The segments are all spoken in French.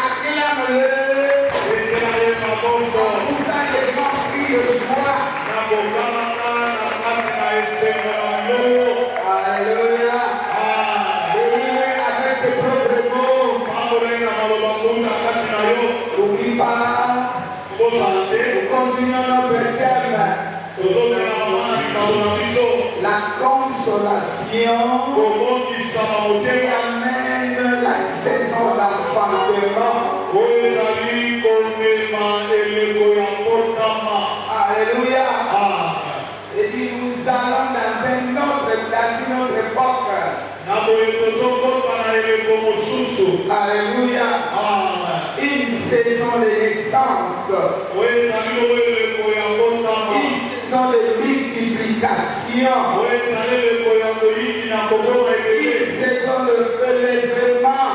Acclame-le. Poussant des grands cris de joie. Alléluia. Avec tes propres mots. N'oublie pas. Nous continuons notre thème. La consolation qui amène la saison d'enfantement. Alléluia. Et puis nous allons dans une autre époque. Alléluia. Une saison de naissance. Une saison de multiplication. Une saison de relèvement.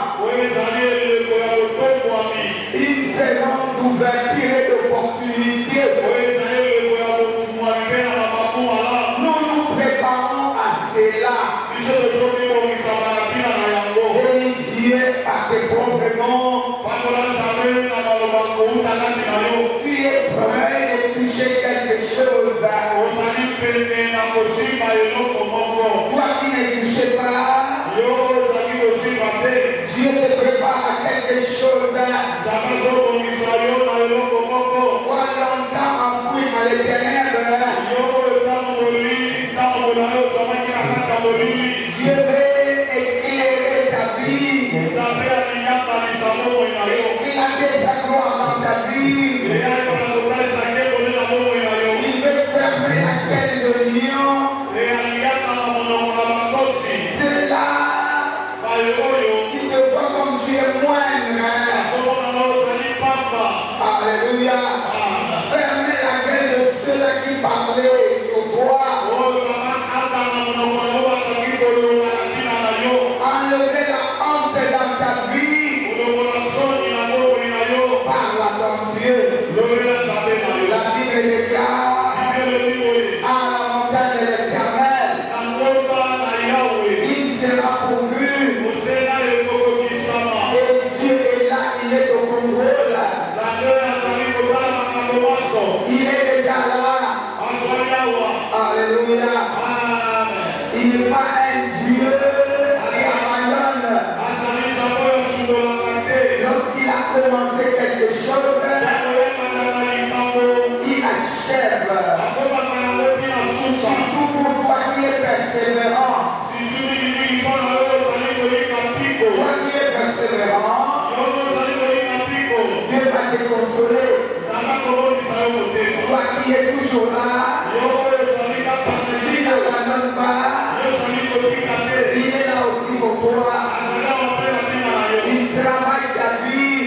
Une saison d'ouverture et d'opportunité. Nous nous préparons à cela. Et Dieu, par tes propres mots, tu es prêt de toucher quelque chose. Toi qui ne touches pas, Dieu te prépare à quelque chose. Toi longtemps enfoui à l'éternel. Dieu veut éclairer ta vie. Éclater sa gloire dans ta vie. Il veut fermer la quête de l'union. C'est là qu'il te voit comme tu es moindre. Alléluia. Fermer la quête de ceux-là qui parlaient sur toi. Enlever la honte dans ta vie. Parle à ton Dieu. La Bible déclare à la montagne de l'Éternel, il sera pourvu. Et Dieu est là, il est au contrôle. Il est déjà là. Alléluia. Il n'est pas un Dieu qui abandonne. Lorsqu'il a commencé quelque chose, il achève. Surtout pour toi qui es persévérant. Toi qui es persévérant, Dieu va te consoler. Toi qui es toujours là, tu n'abandonnes pas. Il est là aussi pour toi. Il travaille ta vie.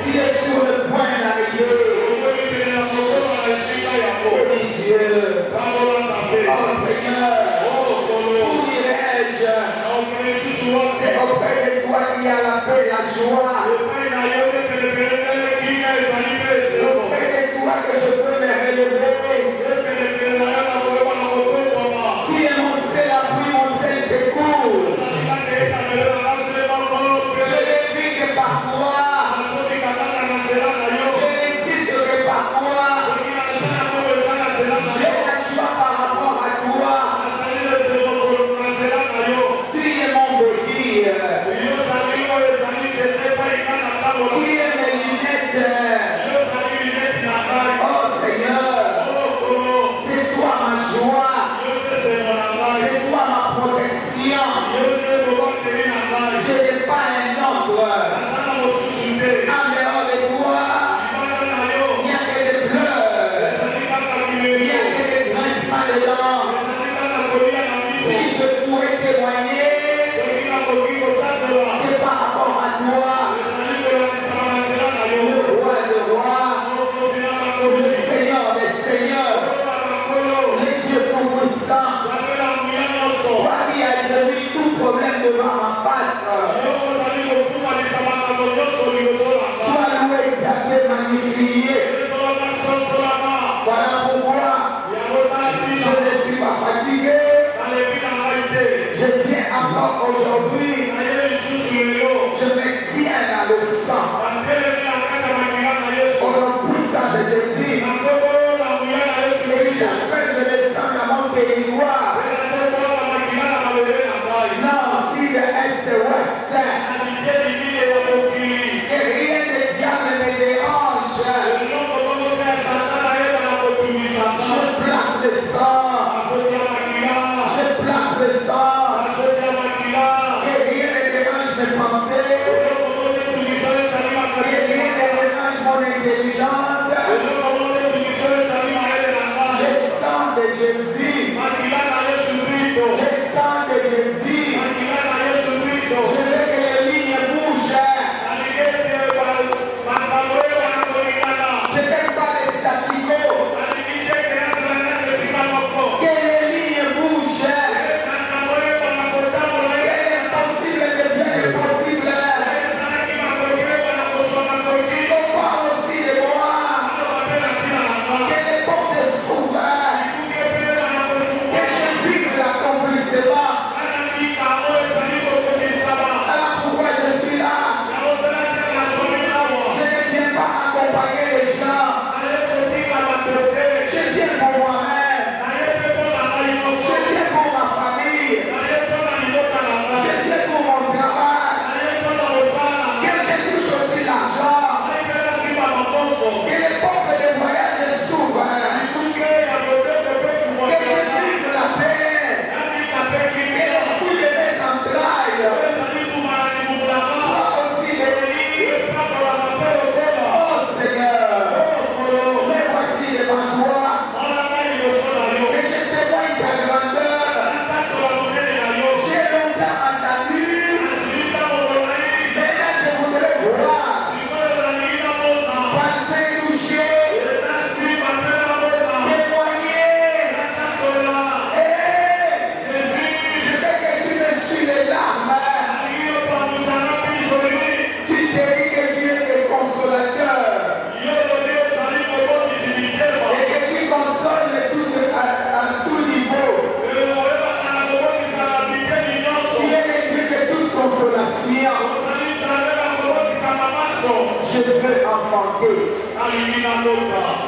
Tu es sur le point d'arriver. Oui, Dieu. Oh Seigneur. Où irai-je? C'est auprès de toi qu'il y a la paix et la joie. C'est auprès de toi que je peux me relever.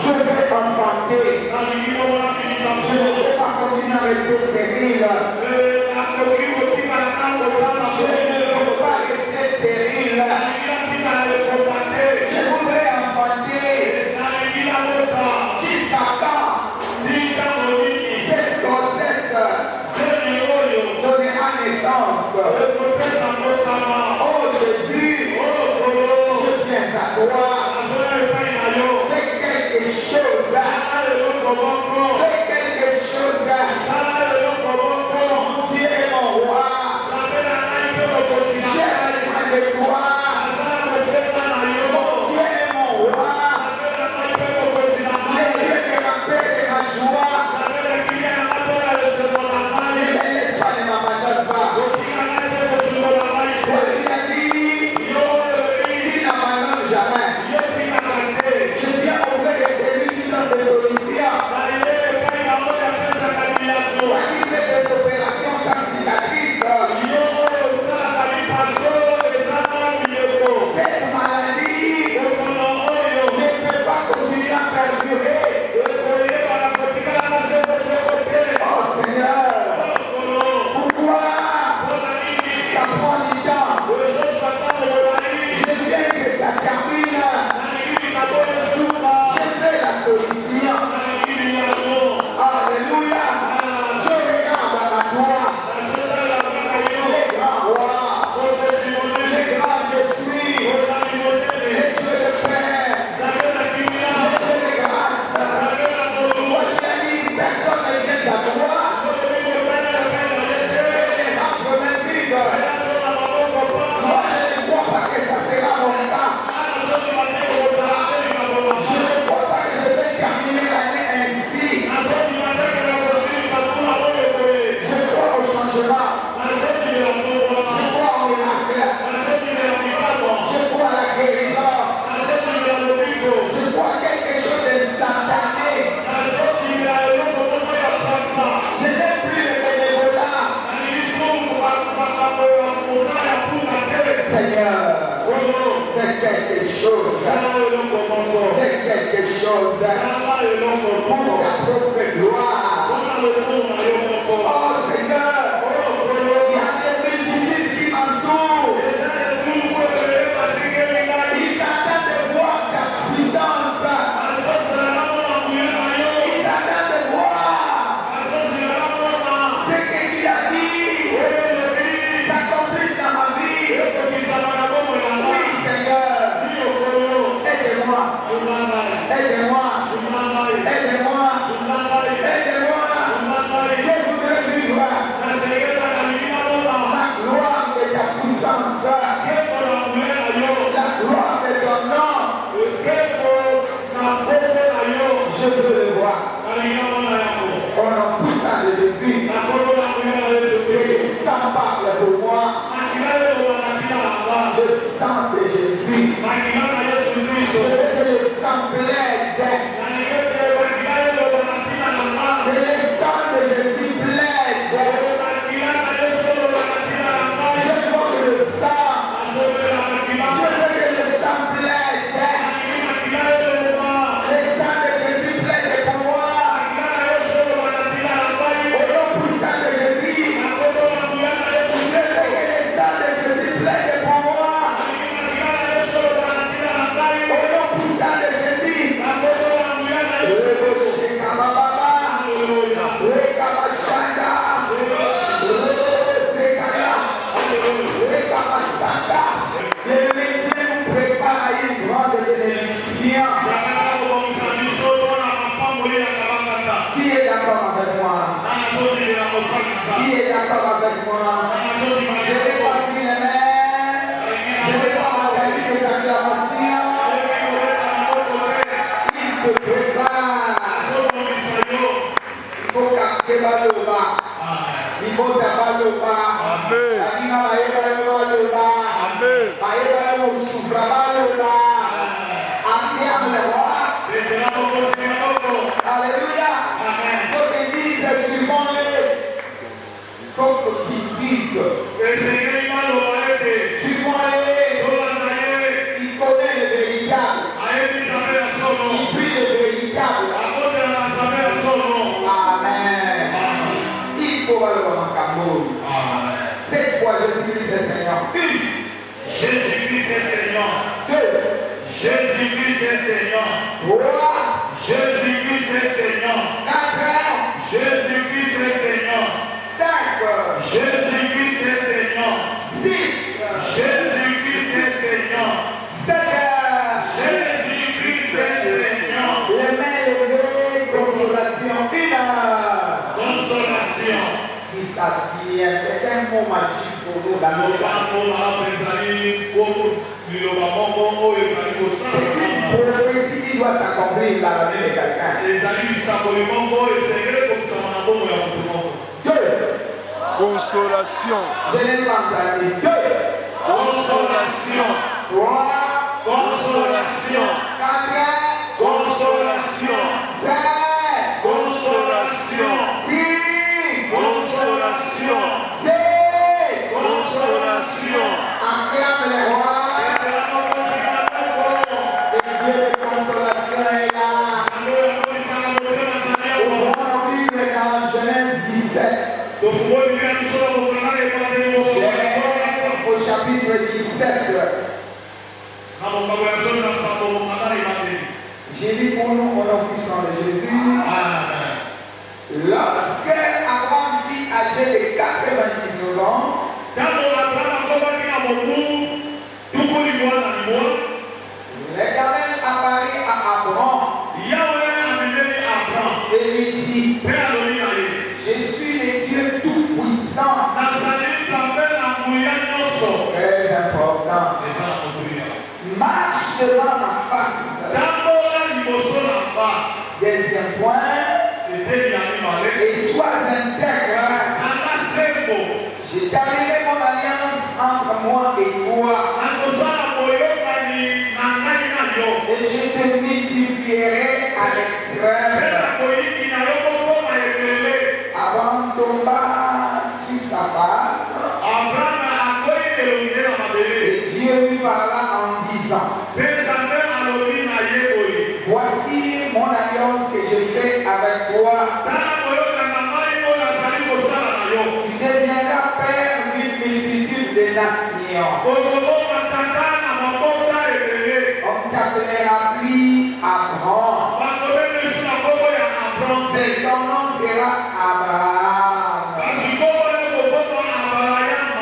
Je vais enfanter. Je ne vais pas continuer à rester stérile. Je ne veux pas rester stérile. Je voudrais enfanter. Jusqu'à quand cette grossesse donnera naissance. Oh Jésus, je viens à toi. Fais quelque chose. Fais quelque chose. Mon Dieu est mon roi. J'ai besoin de toi. Mon Dieu est mon roi. Les dieux de ma paix et ma joie. Ne me laisse pas, ne m'abandonne pas. Toi, tu as dit, tu n'abandonnes jamais. Je viens auprès de celui qui donne des solutions. Toi qui fais des opérations sans cicatrice. Cette maladie ne peut pas continuer à perdurer. Oh Seigneur, pourquoi ça prend du temps? Je viens que ça termine. Je fais la solution. Alléluia. Je regarde à toi. Les grands rois, les grands je suis, les dieux de paix, les dieux de grâce. Toi tu as dit, personne ne vient à toi. Moi je ne crois pas que ça sera mon cas. Je ne crois pas que je vais terminer l'année ainsi. Je crois au changement. Je crois au miracle. Je crois à la guérison. Je crois à quelque chose d'instantané. Je n'aime plus le bénévolat. Seigneur, fais quelque chose. Fais quelque chose pour ta propre gloire. Oh Seigneur, il y a des multitudes qui m'entourent. Ils attendent de voir ta puissance. Ils attendent de voir ce que tu as dit s'accomplisse dans ma vie. Oui Seigneur, aide-moi. Aide-moi. Aide-moi. Aide-moi. Je voudrais vivre la gloire de ta puissance. La gloire de ton nom. Je veux le voir. Au nom puissant de Jésus. Que le sang parle pour moi. Le sang de Jésus. Je veux que le sang plaide. Que le sang de Jésus plaide. Je veux que le sang. Je veux que le sang plaide. Le sang de Jésus plaide pour moi. Au nom puissant de Jésus. Je veux que le sang de Jésus plaide pour moi. Au nom puissant de Jésus. Le métier nous prépare à une grande bénédiction. Qui est d'accord avec moi? Qui est d'accord avec moi? Je vais pas pris les mains. Je vais pas entendu les acclamations. Il te prépare. Il faut capter le bas. Il faut taper le bas. Amen. Alléluia. Faut qu'ils disent, suivons-les. Faut qu'ils disent, suivons-les. Il connaît le véritable. Il prie le véritable. Jésus-Christ est Seigneur. 2. Jésus-Christ est Seigneur. 3. Jésus-Christ est Seigneur. 4. Jésus-Christ est Seigneur. 5. Jésus-Christ est Seigneur. 6. Jésus-Christ est Seigneur. 7. Jésus-Christ est Seigneur. Les mains levées, consolation. 1. Consolation. Qui s'attire, c'est un mot magique pour nous dans nos C'est une prophétie qui doit s'accomplir dans la vie de quelqu'un. 2. Consolation. Je n'ai pas entendu. 2. Consolation. 3. Consolation. 4. Consolation. 5. Consolation. 6. Consolation. 7. Consolation. Acclame les rois. Le Dieu de consolation est là. Aujourd'hui, dans Genèse 17. Genèse au chapitre 17. J'ai dit pour nous, au nom puissant de Jésus. Lorsque Abraham vit âgé de 99 ans, l'Éternel apparaît à Abraham et lui dit, je suis le Dieu tout-puissant. Très important. Marche devant ma face. Deuxième point, et sois intègre. J'établirai mon alliance entre moi et toi. Et je te multiplierai à l'extrême. Abraham tomba sur sa face. Et Dieu lui parla en disant, voici mon alliance que je fais avec toi. Tu deviendras père d'une multitude de nations. On t'appellera plus Abraham, mais ton nom sera Abraham.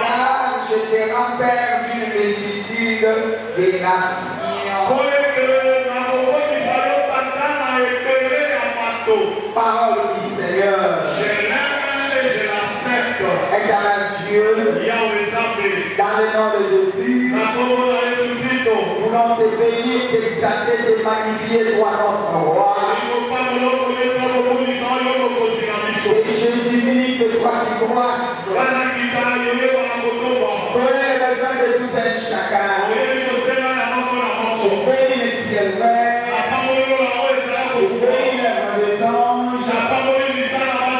Car je te rends père d'une multitude de nations. Parole du Seigneur. Je l'aime et je l'accepte. Éternel Dieu, dans le nom de Jésus, nous voulons te bénir, t'exalter, te magnifier, toi notre roi. Et je diminue que toi tu croisses. Connais les besoins de tout un chacun. Je bénis le ciel vert. Je bénis l'œuvre des anges.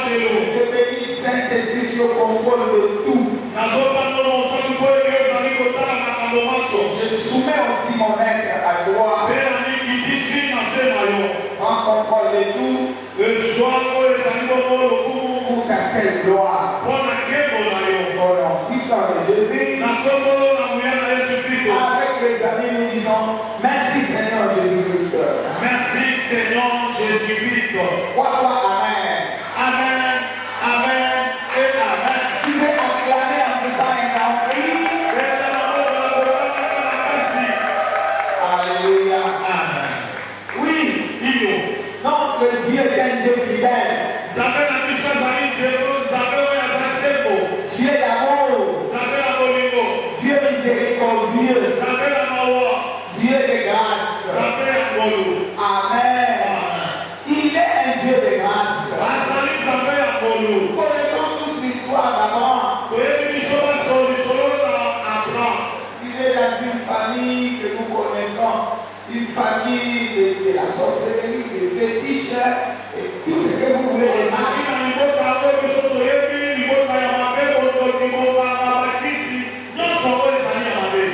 Je bénis Saint-Esprit sur le contrôle de tout. Je soumets aussi mon être à toi. Prends contrôle de tout pour ta seule gloire. Au nom puissant de Jésus, avec les amis, nous disons merci Seigneur Jésus-Christ. Merci Seigneur Jésus-Christ. 3 fois Amen. Amen, Amen et Amen. Tu veux acclamer en faisant un grand cri. Alléluia. Amen. Oui, notre Dieu est un Dieu fidèle. Dieu d'amour. Dieu miséricordieux. Dieu de grâce. Amen. Il est un Dieu de grâce. Nous connaissons tous l'histoire d'Abraham. Il est dans une famille que nous connaissons, une famille de la sorcellerie, des fétiches, et tout ce que vous voulez de mal.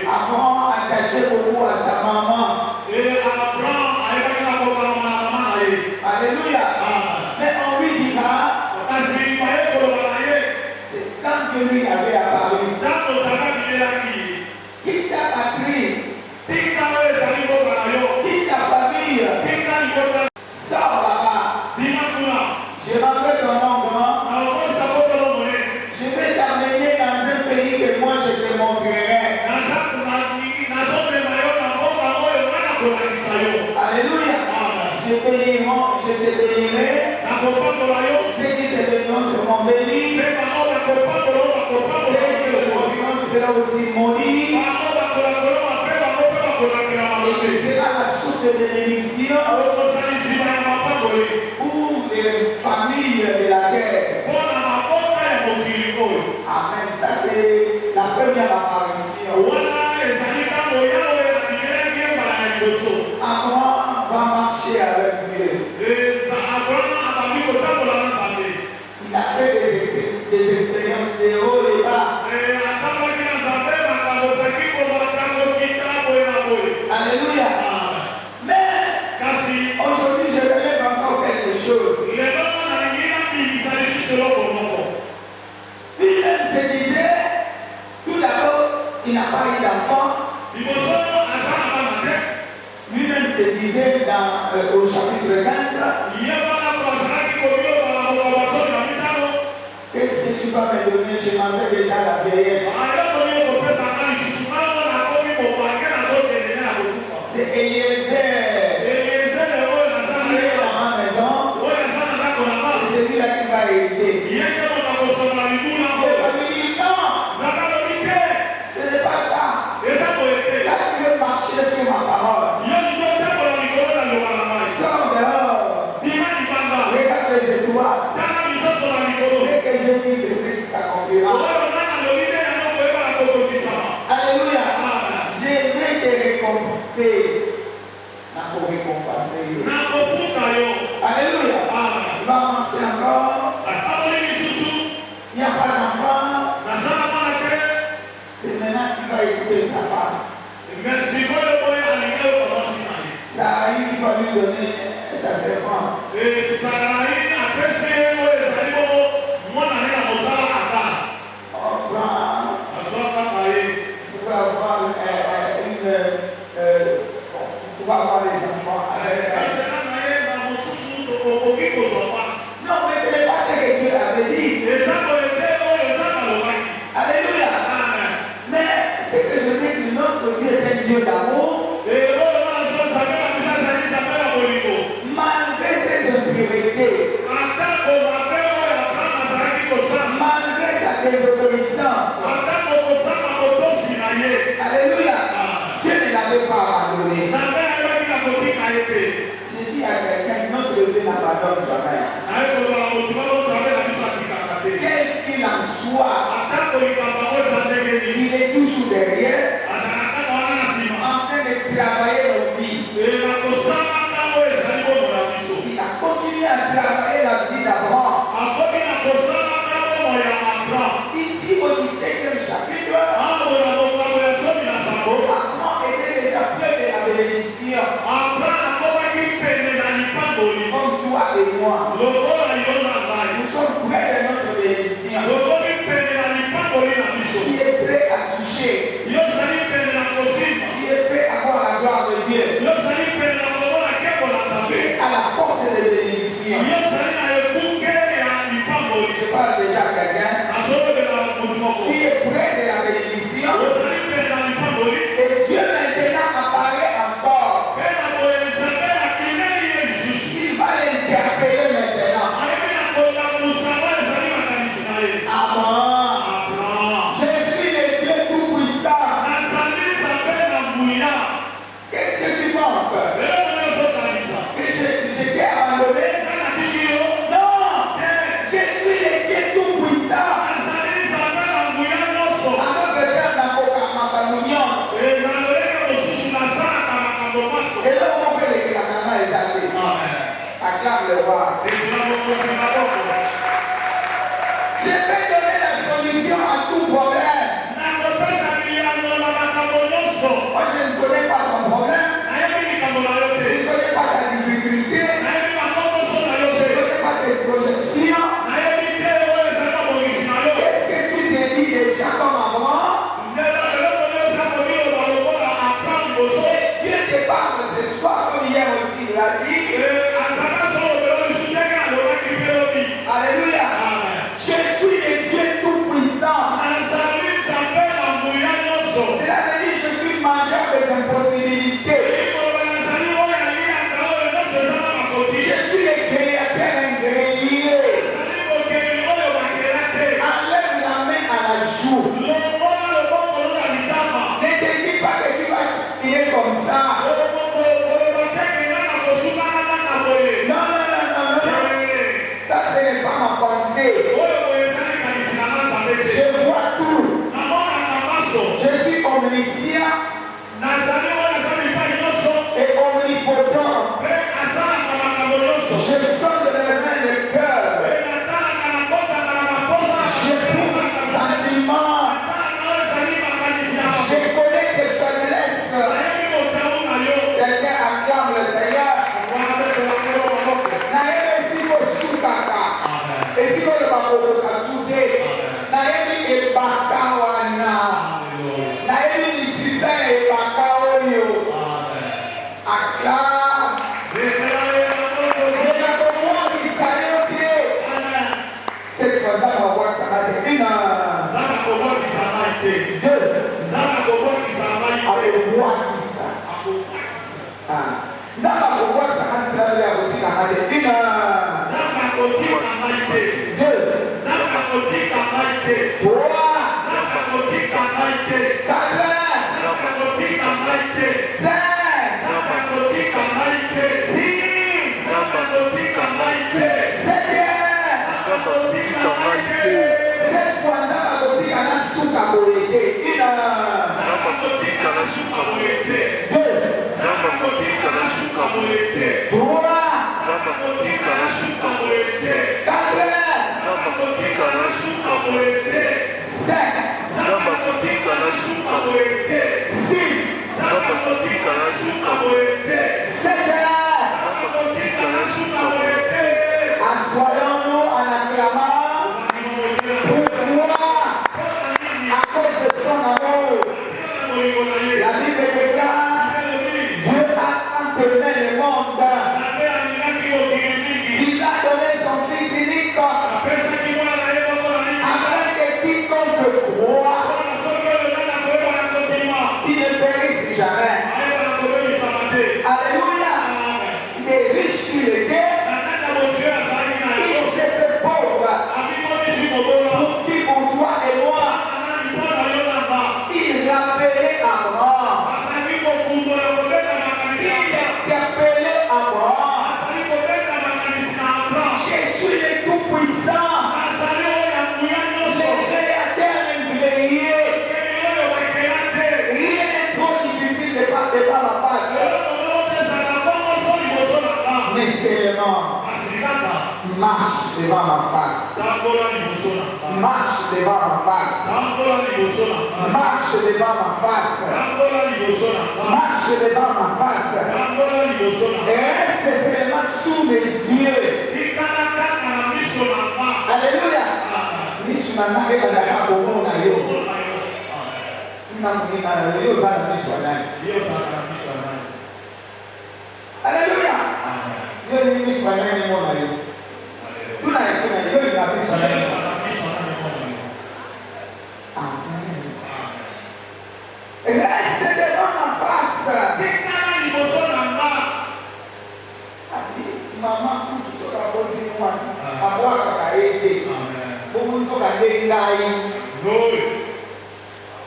Abraham attaché beaucoup à sa maman. Alléluia. Mais on lui dira, c'est quand Dieu lui avait apparu. te bénirai. Ceux qui te béniront seront bénis. Ceux qui te maudiront seront aussi maudits. Et tu seras la source de bénédiction pour les familles de la terre. Amen. Ça, c'est la première apparition. Abraham va marcher avec Dieu. Il a fait des expériences de haut et bas. Alléluia. Mais aujourd'hui, je relève encore quelque chose. Lui-même se disait, tout d'abord, il n'a pas eu d'enfant. Lui-même se disait au chapitre 15, qu'est-ce que tu vas me donner? Je m'en vais déjà la vieillesse. C'est Eliezer. Il est dans ma maison. C'est celui-là qui va hériter. Il va lui dire non. Ce n'est pas ça. Là, tu veux marcher sur ma parole. Sors dehors. Regarde les étoiles. Ce que j'ai dit, c'est ce qui s'accomplira. Alléluia. J'aimerais te récompenser. Alléluia. Il va marcher encore. Il n'y a pas d'enfant. C'est maintenant qu'il va écouter sa femme. Sarah, il va lui donner sa servante. On va avoir les enfants. Non, mais ce n'est pas ce que Dieu avait dit. Alléluia. Mais c'est que je dis que notre Dieu est un Dieu d'amour. Malgré ses impurités, malgré sa désobéissance, alléluia, Dieu ne l'avait pas abandonné. J'ai dit à quelqu'un, notre Dieu n'abandonne jamais. Quel qu'il en soit, il est toujours derrière, en train de travailler nos vies. Il a continué à travailler la vie d'Abraham. Ici, au 17e chapitre, Abraham était déjà plein de la bénédiction. Comme toi et moi, nous sommes près de notre bénédiction. Tu es prêt à toucher. Tu es prêt à voir la gloire de Dieu. Tu es à la porte de bénédiction. Je parle déjà à quelqu'un. Tu es près de la bénédiction. Et Dieu maintenant apparaît encore. Il va l'interpeller maintenant. Amen. Je suis le Dieu tout-puissant. Qu'est-ce que tu penses? Que je t'ai abandonné? Non. Je suis le Dieu tout-puissant. Et là, on peut les acclamer les alliés. Acclame le roi. Je vais donner la solution à tout problème. Moi, je ne connais pas ton problème. Je ne connais pas ta difficulté. Je ne connais pas tes projections. Qu'est-ce que tu te dis déjà comme avant? Dieu te parle ce soir comme hier aussi. Il a dit. Alléluia. Je suis le Dieu tout-puissant. Cela veut dire que je suis mangeur des impossibilités. Je Je sens de mes mains le cœur. J'éprouve un sentiment. Je connais tes faiblesses. Quelqu'un acclame le Seigneur. Naïe si vous soukaka. Et si vous ne pas souder. Naïe et bakawana. Naïe ni sisa et bakaoyo. Acclame. Cette fois, ça va voir ça va être une. Deux. Avec le roi qui ça. Nous allons voir ça va être une. Deux. Trois. Cette fois, ça va être assoyons-nous en acclamant pourquoi à cause de son amour. La Bible déclare Dieu a entraîné le monde. Il a donné son Fils unique afin que quiconque croit qu'il ne périsse jamais. Alléluia. Il est riche qu'il était. Il s'est fait pauvre pour qui, pour toi et moi. Il rappelait Abraham. Il interpellait Abraham. Je suis le Tout-Puissant. Le Créateur incréé. Rien n'est trop difficile de pas ma face. Mais seulement, marche devant ma face. Marche devant ma face. Marche devant ma face. Marche devant ma face. Et reste seulement sous mes yeux. Alléluia. Mishnana ebandaka komona yo. Namuna yo zana mishnana. Alléluia. Yo ni mishnana ni mona yo. Kuna yo ni mishnana. Amen. Reste devant ma face. Maman, tout ce qu'on a dit, moi, à moi, quand a été, beaucoup de choses ont été gagnées.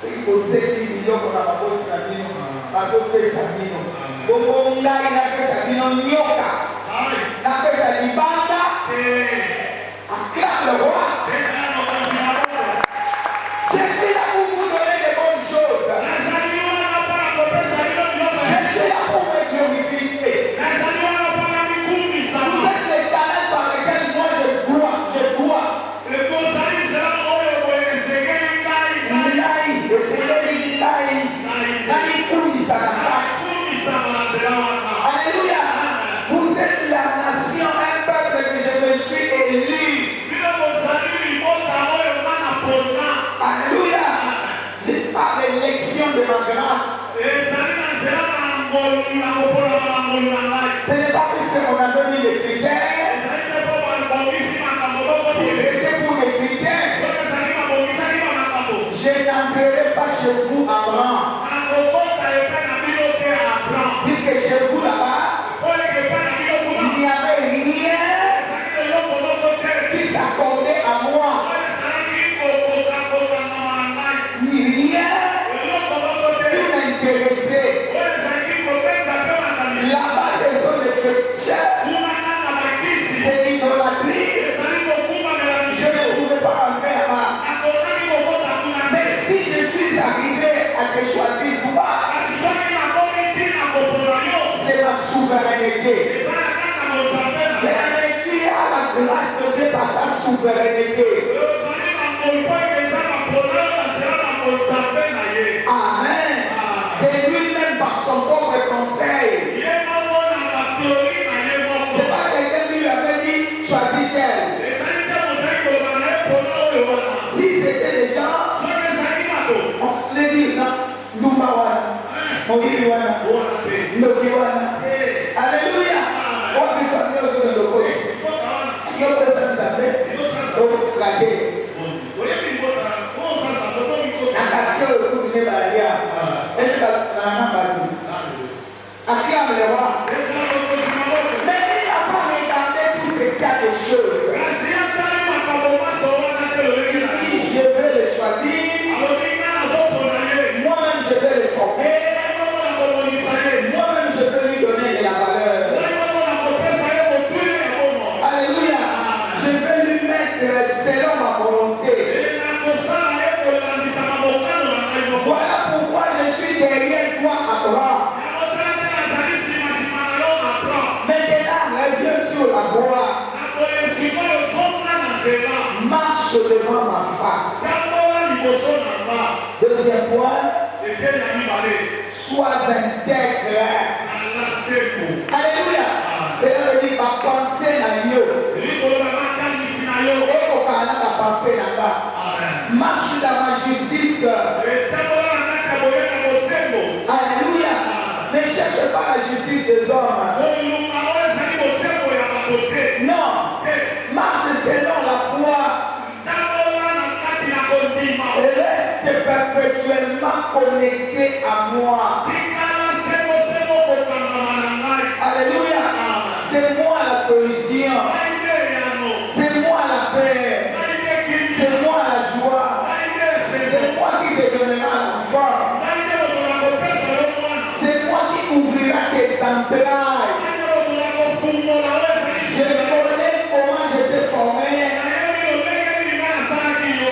C'est qu'il faut 7 millions qu'on a pas posé à nous, parce qu'on fait ça, nous. Beaucoup de gens ont fait ça, nous, nyoka. N'a fait ça, libanda. Acclame le roi. Je suis là pour vous donner de bonnes choses. Je suis là pour me glorifier. Vous êtes les talents par lesquels moi je dois. Alléluia. Vous êtes la nation, un peuple grâce de Dieu, par sa souveraineté. Amen. C'est lui-même par son propre conseil. C'est pas quelqu'un qui lui avait dit choisis tel. Si c'était des gens, on les dit non, nous alléluia. On peut sortir aussi de côté. Qui peut s'entendre? Donc, la télé. Attention, le coup de Nébalia. Est-ce que la main va tout? À qui on le voit? Mais il n'a pas regardé tous ces cas de choses. Je vais les choisir. Moi-même, je vais les former. Moi-même, je vais lui donner de la valeur. Alléluia. Je vais lui mettre selon ma volonté. Voilà pourquoi je suis derrière toi à droite. Maintenant, reviens sur la voie. Marche devant ma face. Deuxième point, sois intègre. Alléluia. C'est là que dit ma pensée n'a lieu. Et au Canada, ma pensée n'a pas. Marche dans ma justice. Alléluia. Ne cherche pas la justice des hommes. Non. Marche selon la foi. Et reste perpétuellement connecté à moi. Alléluia. C'est moi la solution. C'est moi la paix. C'est moi la joie. C'est moi qui te donnera l'enfant. C'est moi qui ouvrira tes entrailles. Je connais comment je t'ai formé.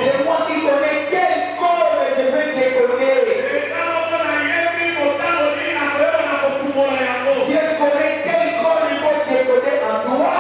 C'est moi qui connais quel corps je vais décoder. Je connais quel corps il faut décoder en toi.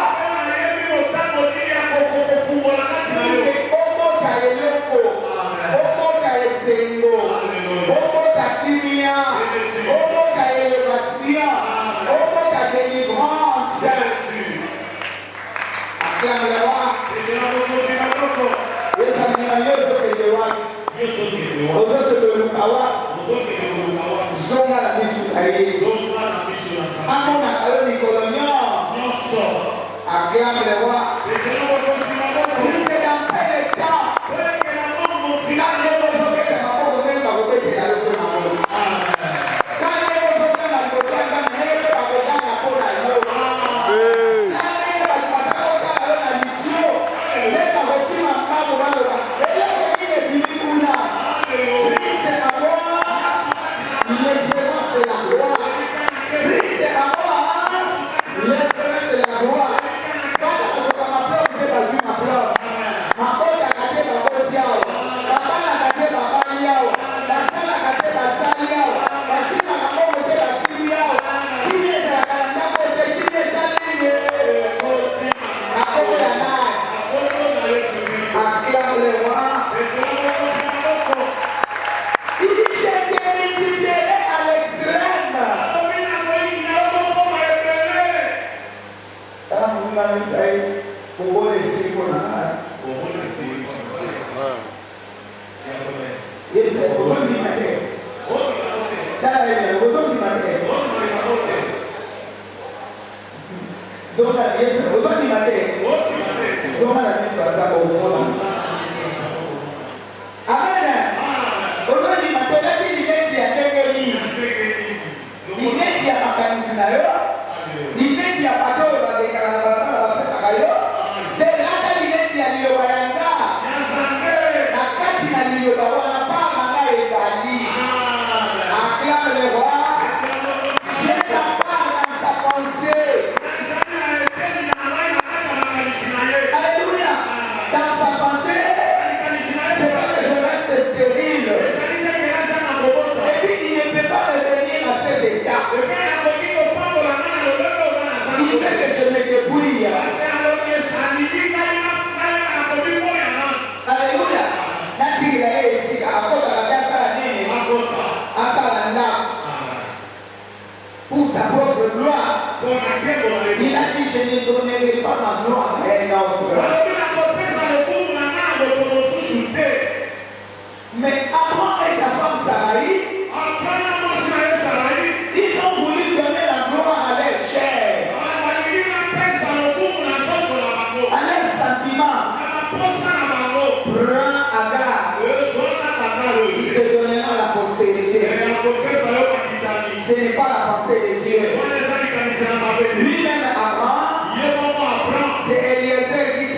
Dans sa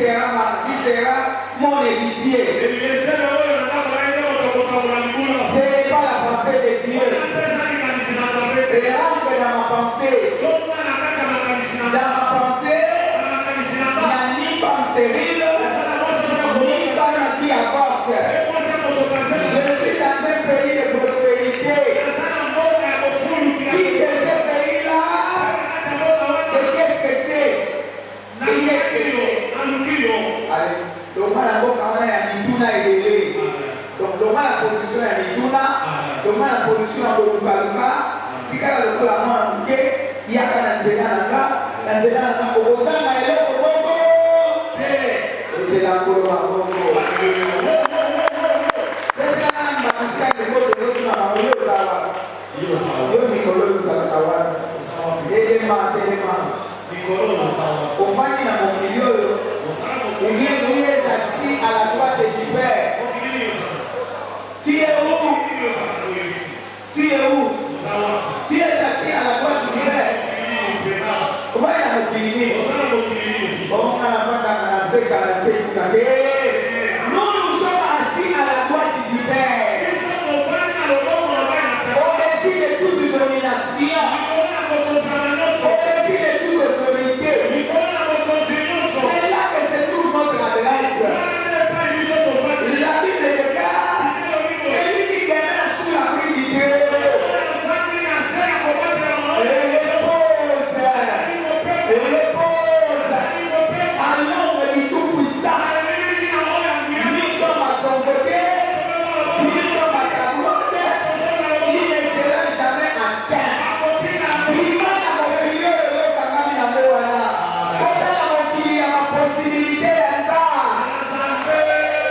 sera mon héritier. Ce n'est pas la pensée de Dieu. Et rentre dans ma pensée. Dans ma pensée, il n'y a ni femme stérile, ni femme qui apporte. Je suis dans un pays de prospérité. Qui de ce pays-là? Et qu'est-ce que c'est? Qu'est-ce que c'est? Allez, donc la boca on est à Mituna et Délé. Donc la position est à Mituna, donc la position à Luka. Si quand le coup la main à Mouké, il y a qu'à Nanzénanga, au Rosana et le Bobo. Et la Bobo. Ufanye na mokilio uliye tu es assis à la droite du Père. Tu es où? Tu es où? Tu es assis à la droite du Père. Ufanye na mokilio. On a nous sommes assis à la droite du Père. Au-dessus de toute domination. Au-dessus de toute autorité. C'est là que se trouve notre adresse. La Bible déclare, c'est lui qui demeure sous la pluie du Dieu. Repose à l'ombre du Tout-Puissant. Nous sommes à son côté, nous sommes à sa droite, il ne sera jamais atteint. Il va à mon milieu, le Kagami na Moana. Quand on a ma possibilité d'entendre,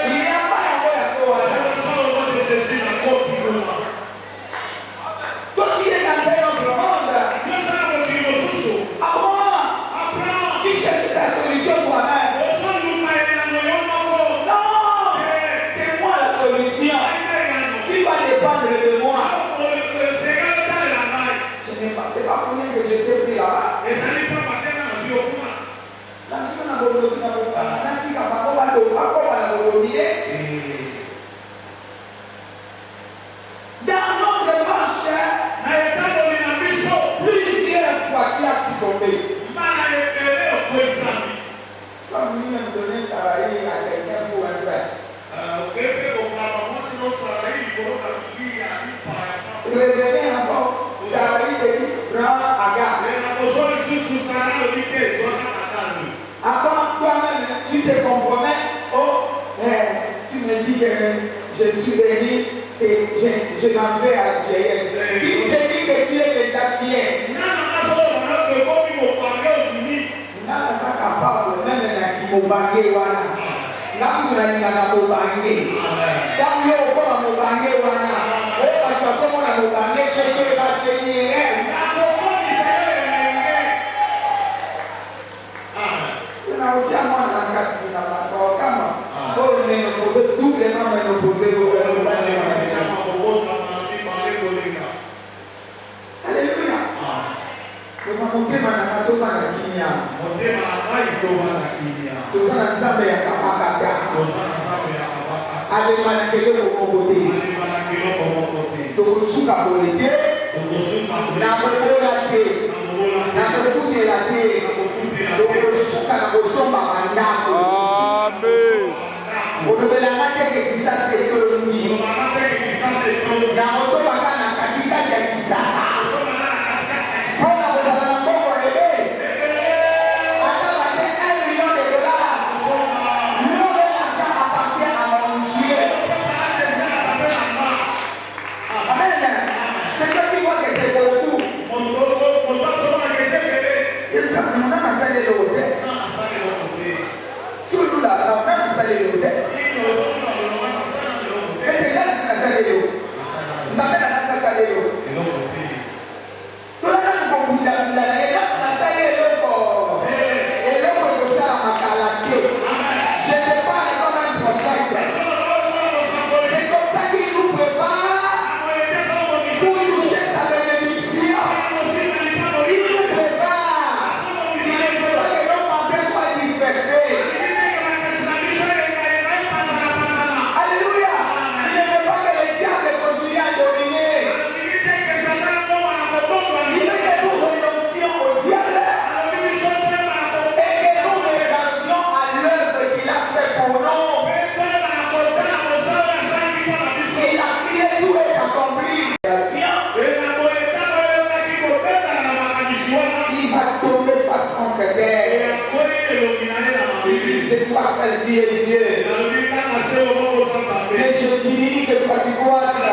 il n'y a pas à Moana. Toi, tu es dans un autre monde. Tu cherches ta solution toi-même. Non, c'est moi la solution. Qui va dépendre de moi. C'est pas pour rien que je t'ai pris là-bas. Dans notre marche, plusieurs fois tu as succombé. Comme lui me donnait salarié à quelqu'un pour un frère. Revenez encore, salarié te dit, prends Agar. Avant toi-même, tu te compromets. Oh, tu me dis que je suis venu, je m'en vais à la vieillesse. Qui te dit que tu es déjà bien? Nana ça capable même na kimobange wana. Ngakuna ningana mobange. Damu yo kwa mobange wana. Oba chasomo na mobange cheke ba chenye. Na utia mwana kati na kwa kama. Kwa neno pose double mama neno pose kwa Alléluia. Kwa mapema na katoka na kimya. Tozana nzambe ya kapakata. Alemana kelelo kokote. Tokosuka bolete. Na kobola te. Na kofutela te. Tokosuka na kosomba mandako. Amen. Olobelanga teke kisasa ekolomi. Na kosomba kana katikati ya kisasa. c'est toi servir Dieu. Mais je dis que toi tu crois ça.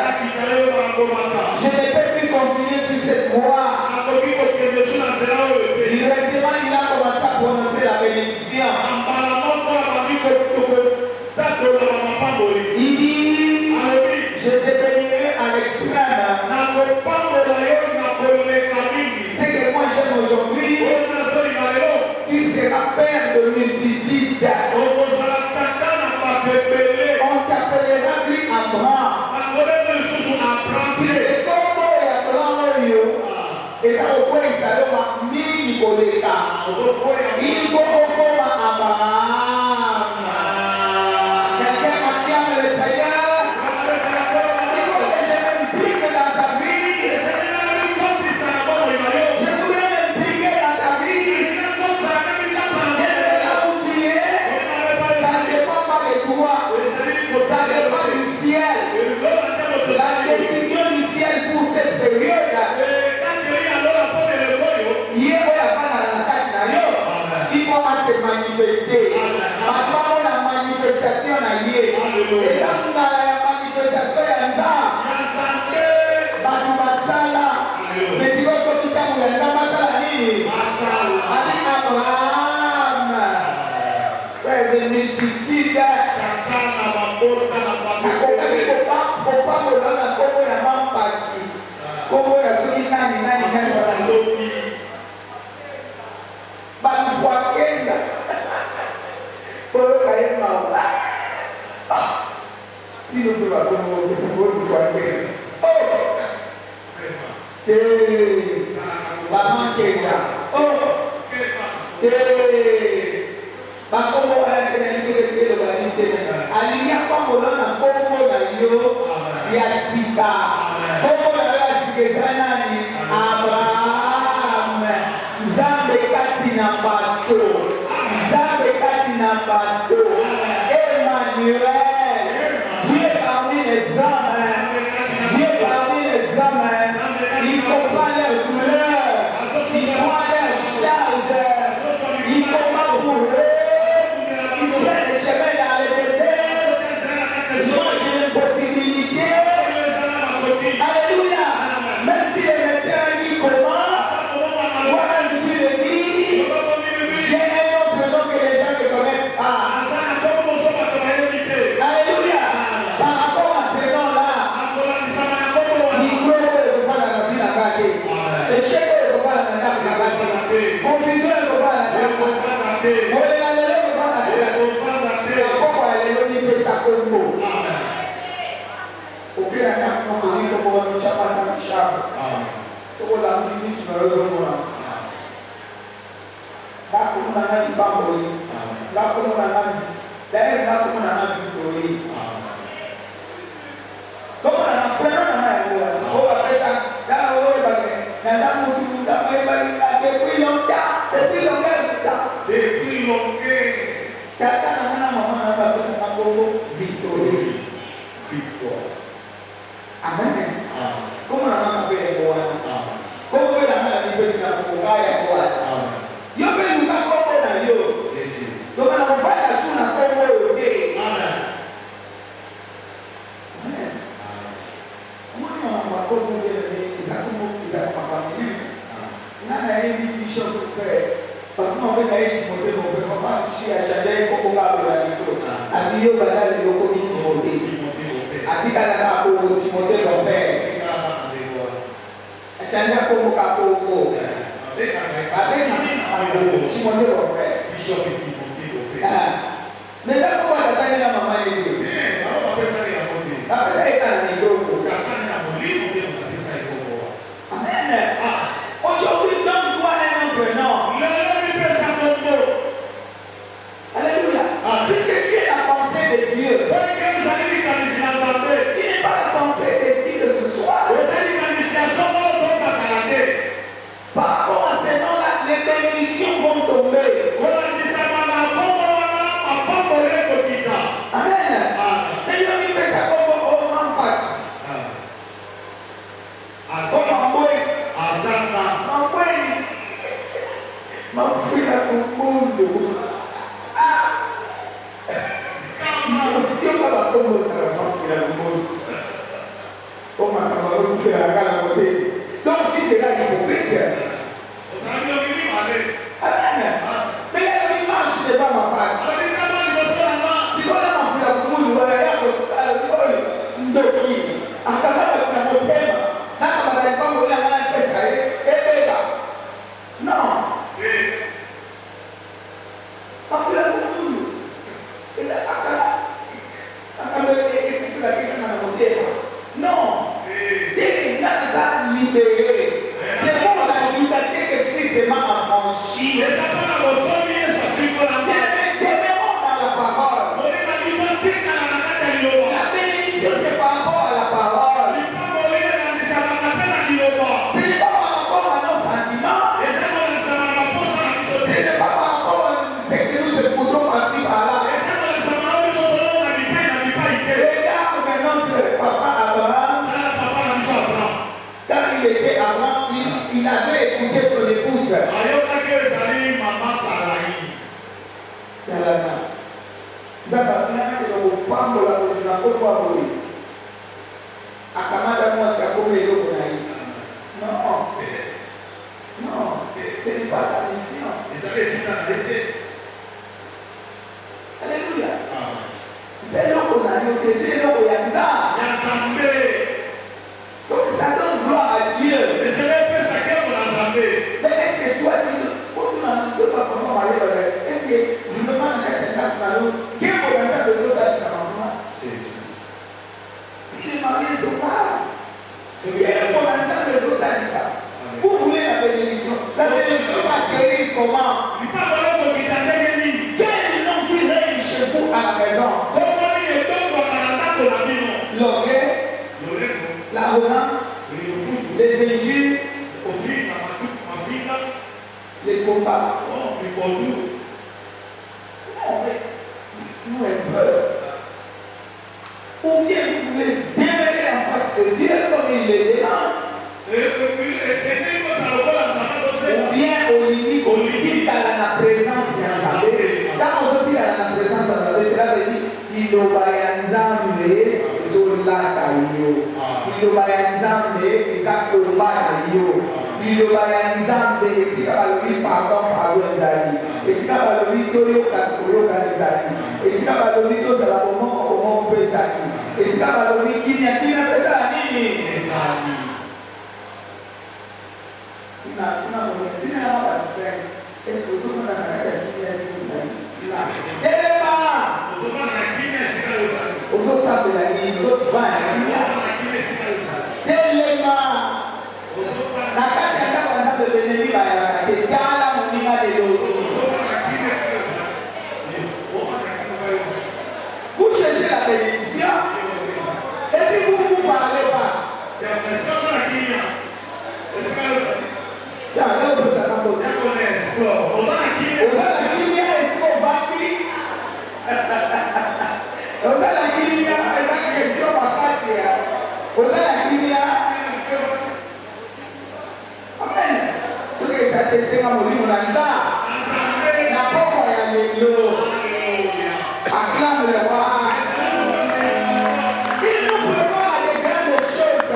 Je ne peux plus continuer sur cette voie. Directement, il a commencé à prononcer la bénédiction. Il dit, je te bénirai à l'extrême. Ce que moi j'aime aujourd'hui, tu seras père de multitudes. On t'appellera lui Abraham. Puisque comme Abraham, et ça au point, ça doit mini collecta. Il faut qu'on Abraham. Quelqu'un acclame le Seigneur. Il faut que je m'implique dans ta vie. Je voudrais m'impliquer dans ta vie. Là où tu es, ça ne dépend pas de toi. Ça dépend du ciel. La décision du ciel pour cette période. Il faut se manifester. Maintenant, la manifestation a lieu. Et ça, la manifestation est en ça. Basala. Mais si vous avez tout à l'heure, Basala, avec Abraham, frère de multitude. la côté. Donc tu seras hypocrite. Amen. Mais il y a une marche devant ma face. Si on a ma fille à tout le monde, on va y aller à non. Non. C'est pour la liberté que Christ m'a affranchi. Demeurons dans la parole. La bénédiction, c'est par rapport à la parole. Ce n'est pas par rapport à nos sentiments. Ce n'est pas par rapport à ce que nous écoutons par-ci par-là. Regarde notre papa Abraham. Quand il était avant, il avait écouté son épouse. Non, ce n'est pas sa mission. Alléluia. C'est là qu'on a noté, c'est là qu'on a dit ça. Donc ça donne gloire à Dieu. Mais est-ce que toi, tu ne peux pas comment aller? Est-ce que je me demande à cet acte-là, quel potentiel de autres à sa maman? Si les mariés sont pas, quel potentiel de autres à ça? Vous voulez la bénédiction? La bénédiction va guérir comment? Quel nom qui règne chez vous à la maison? L'orgueil, l'arrogance, les injures, les combats. Non, mais nous avons peur. Ou bien vous voulez demeurer en face de Dieu comme il le demande. Ou bien au limite, on dit dans la présence de Dieu. Quand on dit dans la présence de Dieu, cela veut dire il obayanzambe zolaka yo. Il obayanzambe izakoba yo. Il obayanzambe esika balobi pardon ezali. Esika balobi toyoka ezali. Esika balobi tozala bomoko ezali. Esika balobi kinya pesa nini? Est-ce que vous avez vous cherchez la bénédiction et puis vous ne parlez pas. Acclame le roi. Il nous prépare à des grandes choses.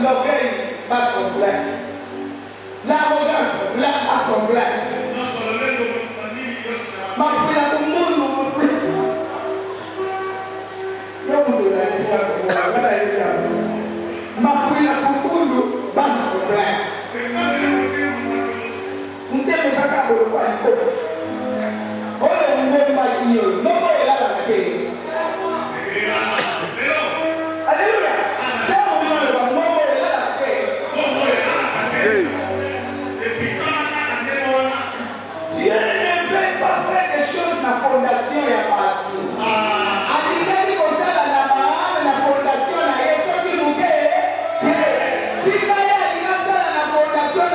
L'orgueil va son plein. L'arrogance va son plein. Ma fille a tout le monde nous prie. Ma fille a tout le monde va son plein. Nous devons faire le roi du coffre. Oh, nous devons pas dire, non, non, il a la clé. Alléluia. Dieu ne veut pas faire des choses dans la fondation et à partout. Aligner comme ça dans la fondation, ce qui nous fait, si tu as aligné ça dans la fondation,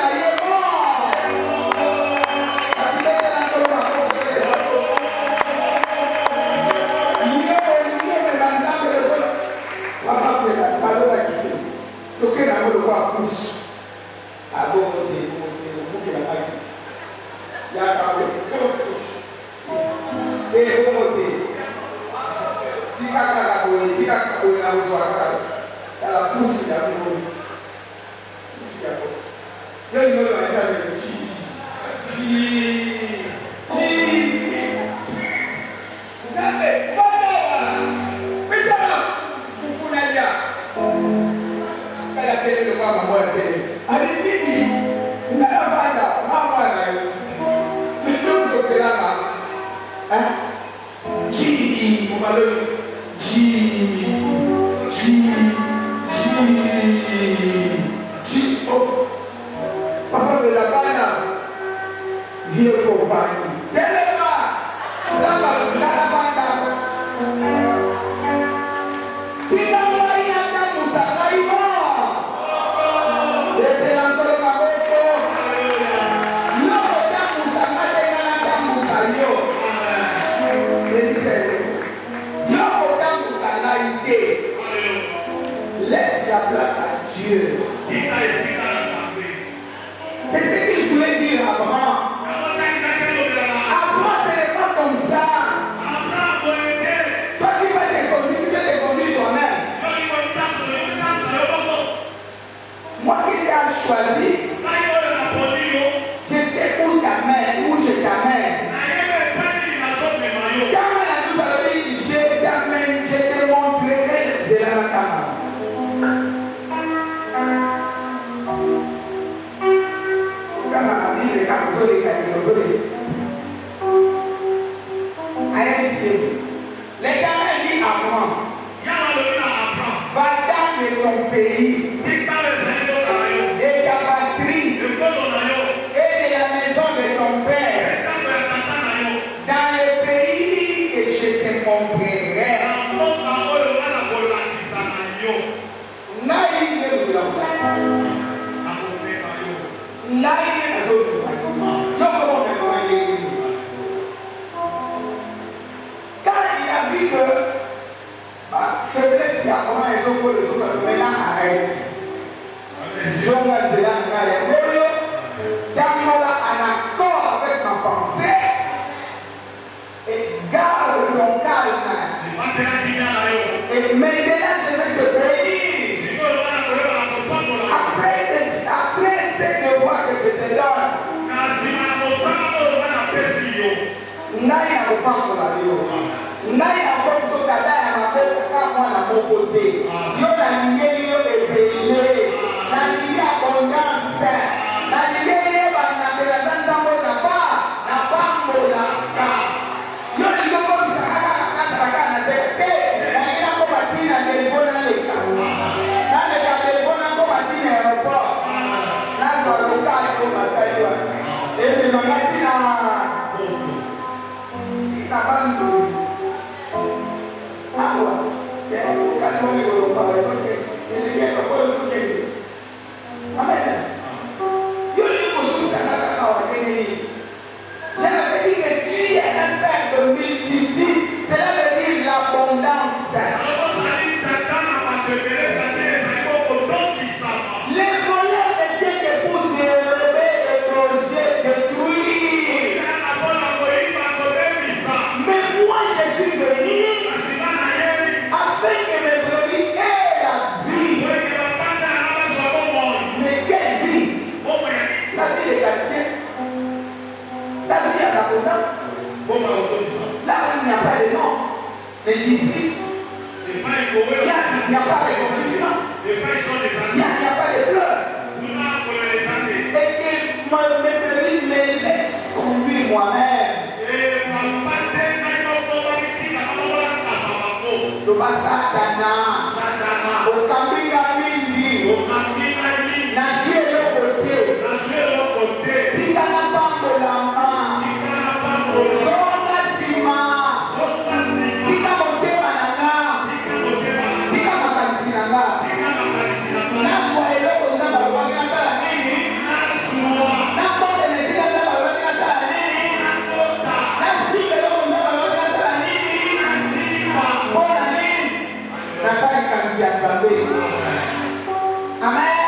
Laisse la place à Dieu. C'est ce qu'il voulait dire à Abraham. Abraham, ce n'est pas comme ça. Toi, tu vas te conduire toi-même. Moi qui t'ai choisi, je sais où t'amène, où je t'amène. Quand nous allons dire, je t'amène, je te montrerai les éléments. L'Éternel dit à Abraham, va dans ton pays et ta patrie et de la maison de ton père dans le pays que je te montrerai. Quand il a vu que faiblesse, il y a comment les autres maintenant arrête. Je vais dire en accord avec ma pensée et garde ton calme. Et maintenant je vais te bénir. Après ces devoirs que je te donne, nai na kopango na yo nai na komso kata ya maboko kaka na moko te yo na lingeli yo ebele na lingi abondance na lingeli yo banambela za nzambo na pambo na ka yo lingi okomisa kaka na kasa kaka na seke te na lingi nako batina telefone na leka na leka telefone nako batina aéroport nazwa lokale ko basali wa ebe makati na Amen. J'avais dit que tu es un père de multitude. Cela veut dire l'abondance. Les voleurs étaient que pour dérober, déloger, détruire. Mais moi je suis venu afin que mes brebis aient la vie. Mais quelle vie? La vie de quelqu'un. La vie à l'abondance. Là où il n'y a pas de nom, les disciples, il n'y a pas de confusion, il n'y a pas de pleurs. Et que mes brebis me laissent conduire moi-même. Loba Satana, okambinga mingi, na jue lokote, tika na pambolama, zonga sima, tika motema nanga, tika makanisi nanga, nazwa eloko nzamba lobaki nasala nini, nakote mesika nzamba lobaki nasala nini, nasimba eloko nzamba lobaki nasala nini, mpona nini, nasali kanisi ya Nzambe. Amen.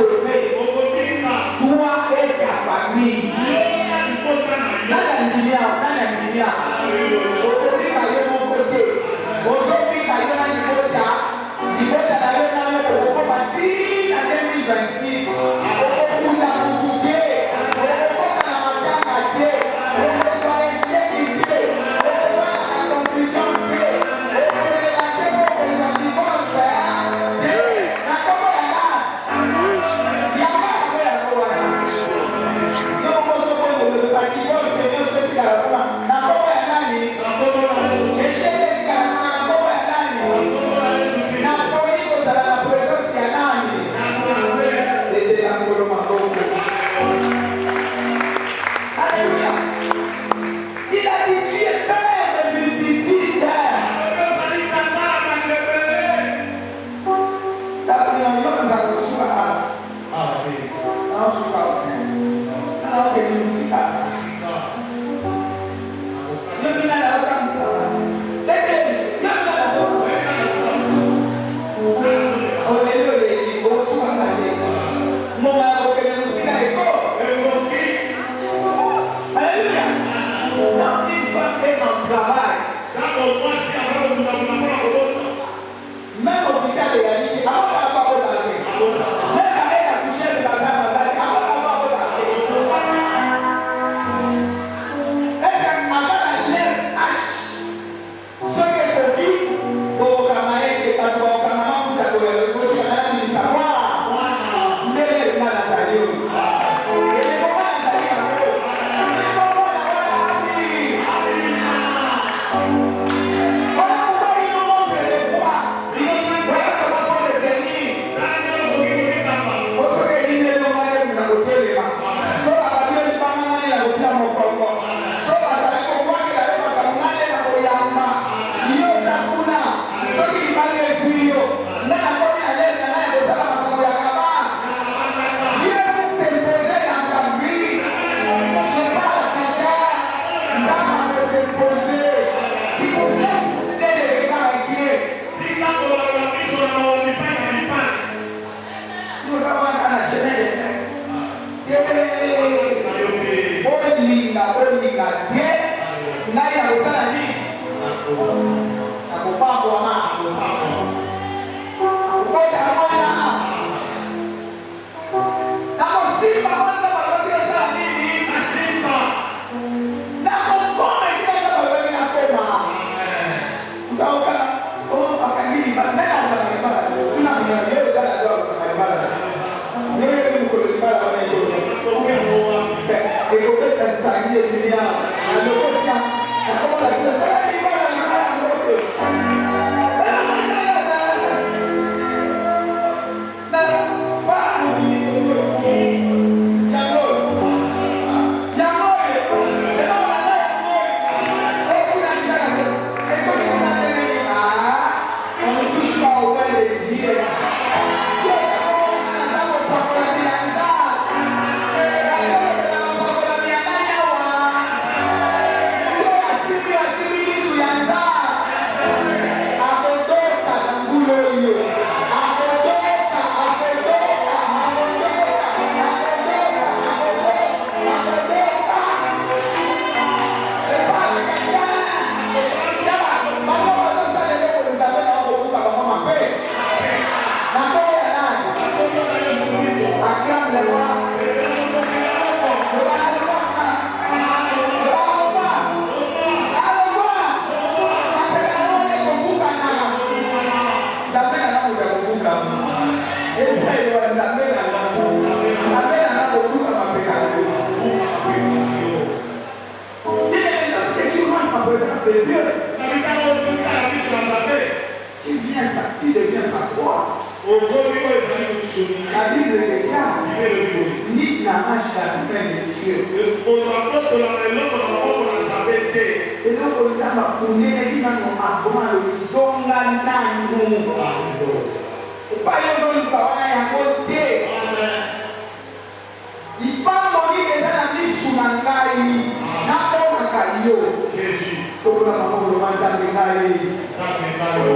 sauver toi et ta famille.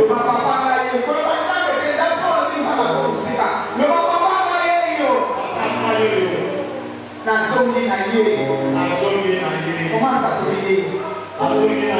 Papa azongi na ye. Commence à prier. Alléluia.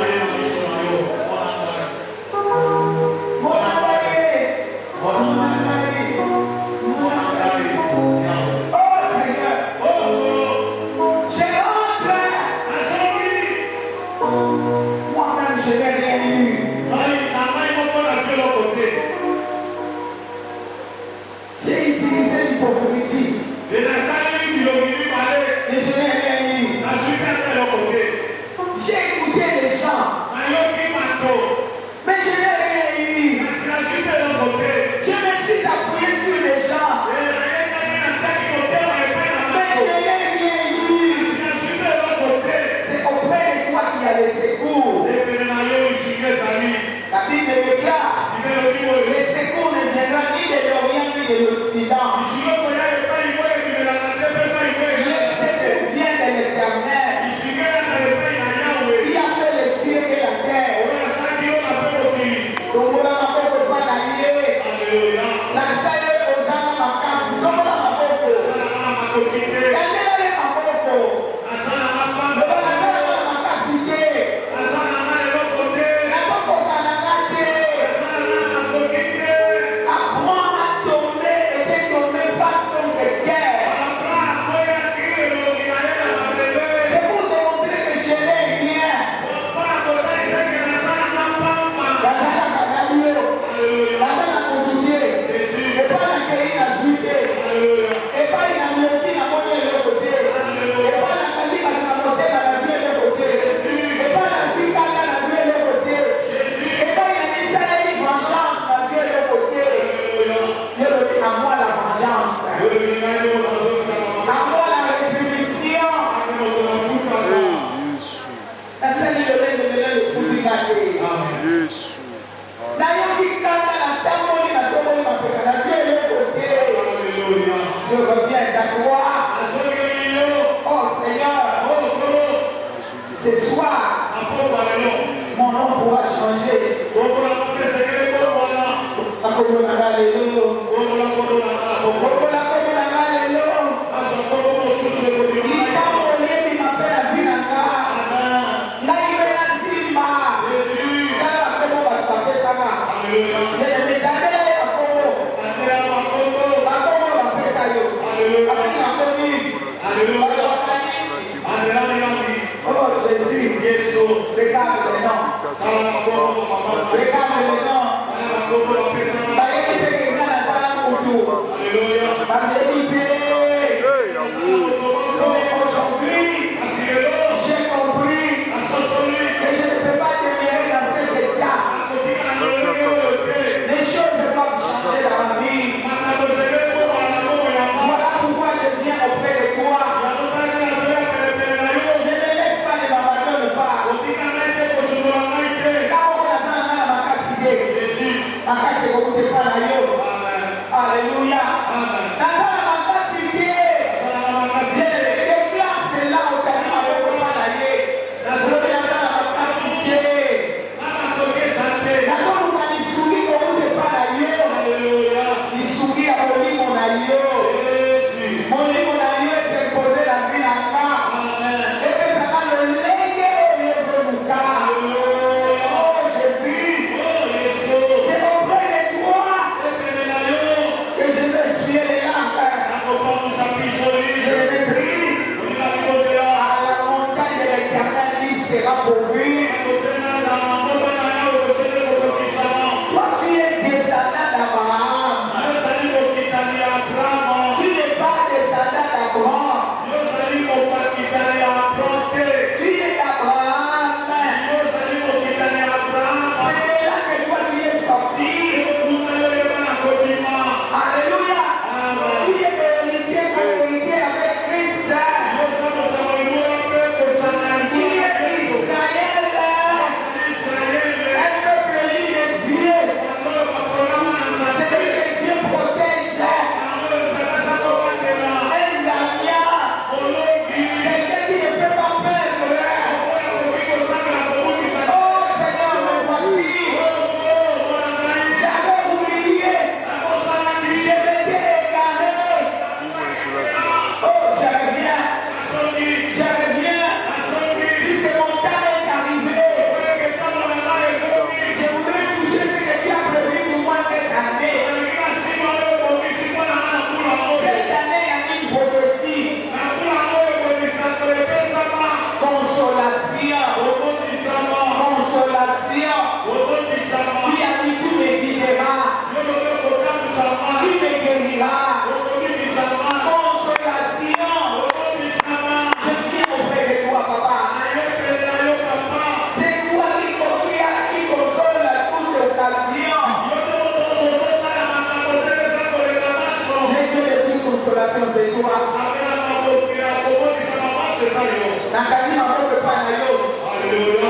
Nakani masope pa na yo.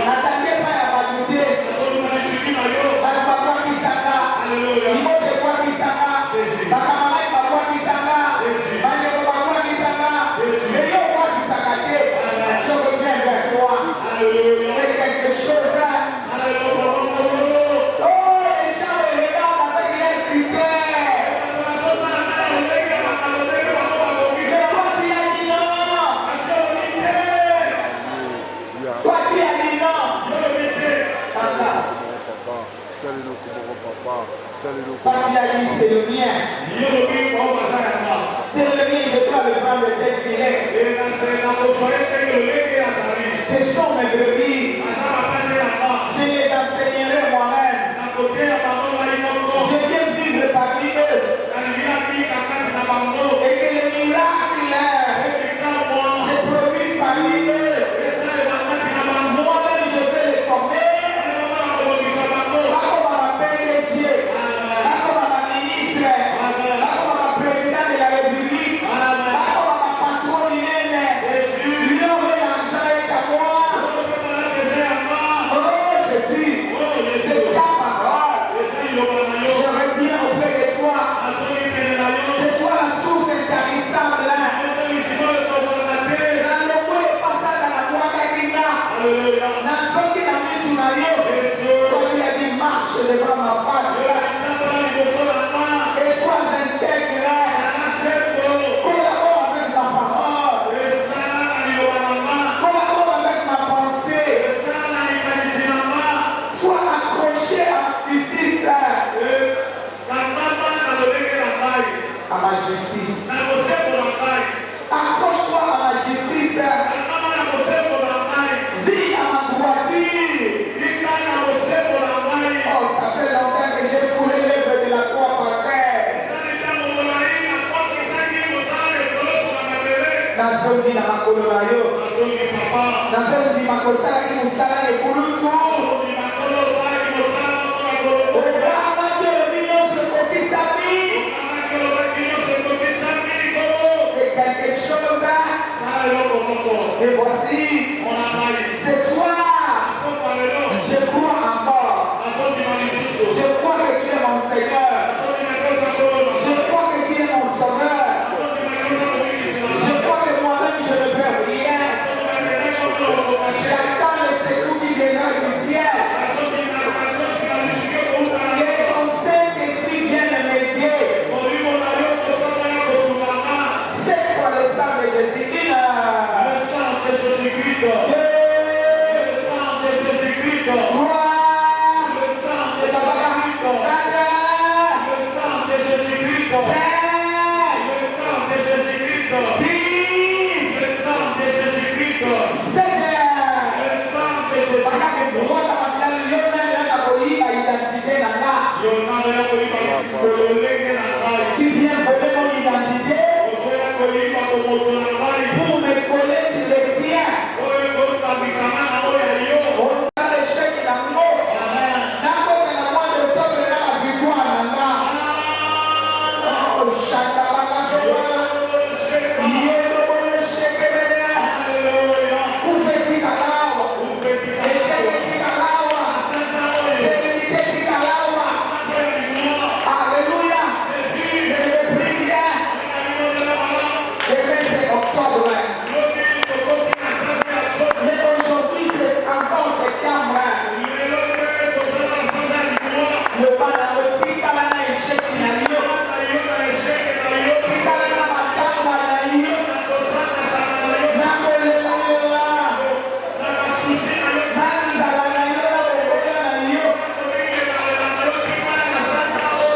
Natande pa ya bajude. Bali kwa kisanga. Imote kwa kisanga. Bakamai kwa kisanga. Bali kwa kisanga. Meyo kwa kisanga te. Je reviens vers toi. C'est quelque chose là. Oh, les gens regardent avec les critères. Mais toi tu as dit non. Toi tu as dit non. Salut-nous comme papa. Salut-nous Toi tu as dit c'est le mien. C'est le mien, je dois le prendre tel qu'il est. Ce sont mes brebis. Je les enseignerai moi-même. Je viens vivre parmi eux. Et que les miracles se produisent parmi eux. Moi-même, je vais les former. Pas comme à ma PDG, pas comme à ma ministre, pas comme à ma président de la République, pas comme à ma patronne humaine. L'union de l'argent est à moi. Oh, je dis, c'est ta parole. Je reviens auprès de toi. C'est toi la source intarissable. Toi tu as dit marche devant ma face. Et sois intègre. Collabore avec ma parole. Collabore avec ma pensée. Sois accroché à ma justice. À ma justice. Accroche-toi à ma justice. Vis à ma droiture. Oh, ça fait longtemps que j'ai foulé l'œuvre de la croix par terre. Nazongi na makolo na yo. Nazongi makosala ki musala le kulusu. Obrama que le mignon se confie sa vie. Et quelque chose. Et voici, ce soir, je crois encore. Je crois que tu es mon Seigneur. Je crois que tu es mon Sauveur. Je crois que moi-même je ne peux rien. J'attends le secours qui viendra du ciel. Que ton Saint-Esprit vienne m'aider. Cette fois le sang de Jésus-Christ. Tu viens voler mon identité pour me coller le tien. On a l'échec d'amour. N'importe la moindre de toi verra la victoire maintenant. Oh, Shakabalatoa.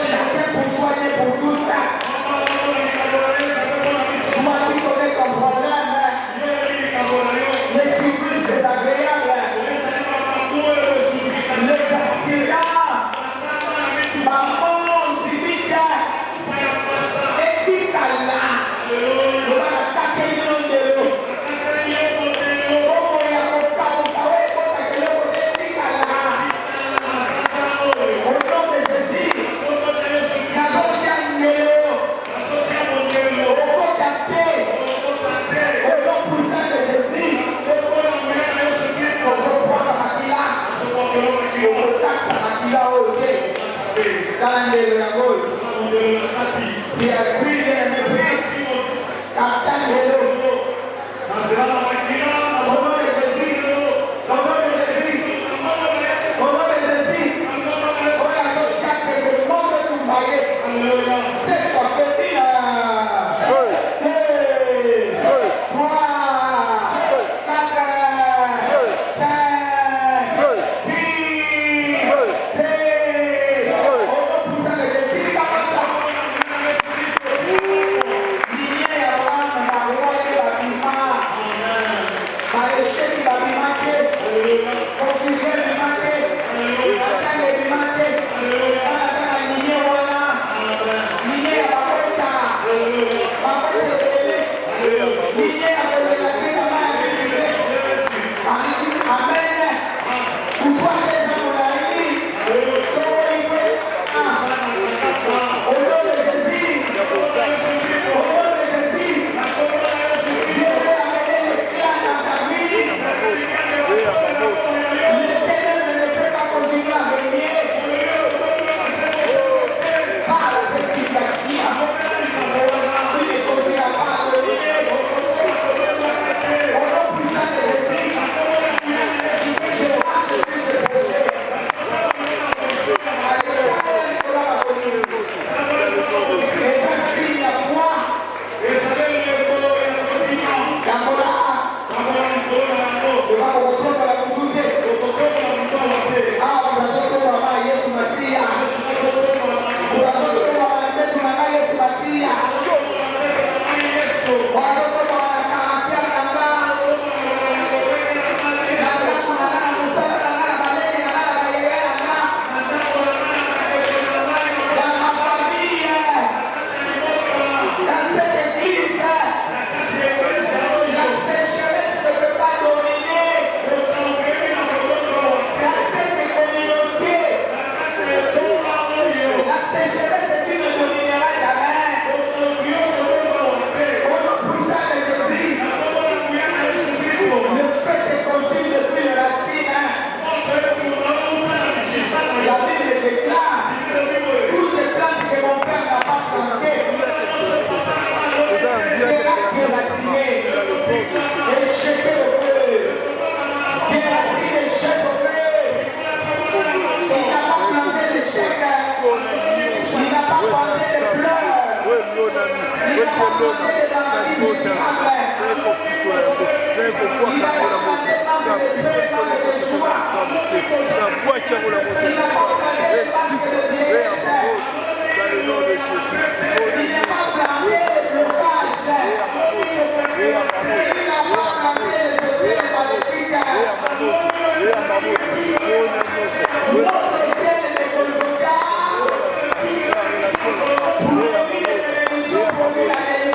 Chacun pour soigner pour tout ça. Moi, tu connais ton problème.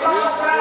Pour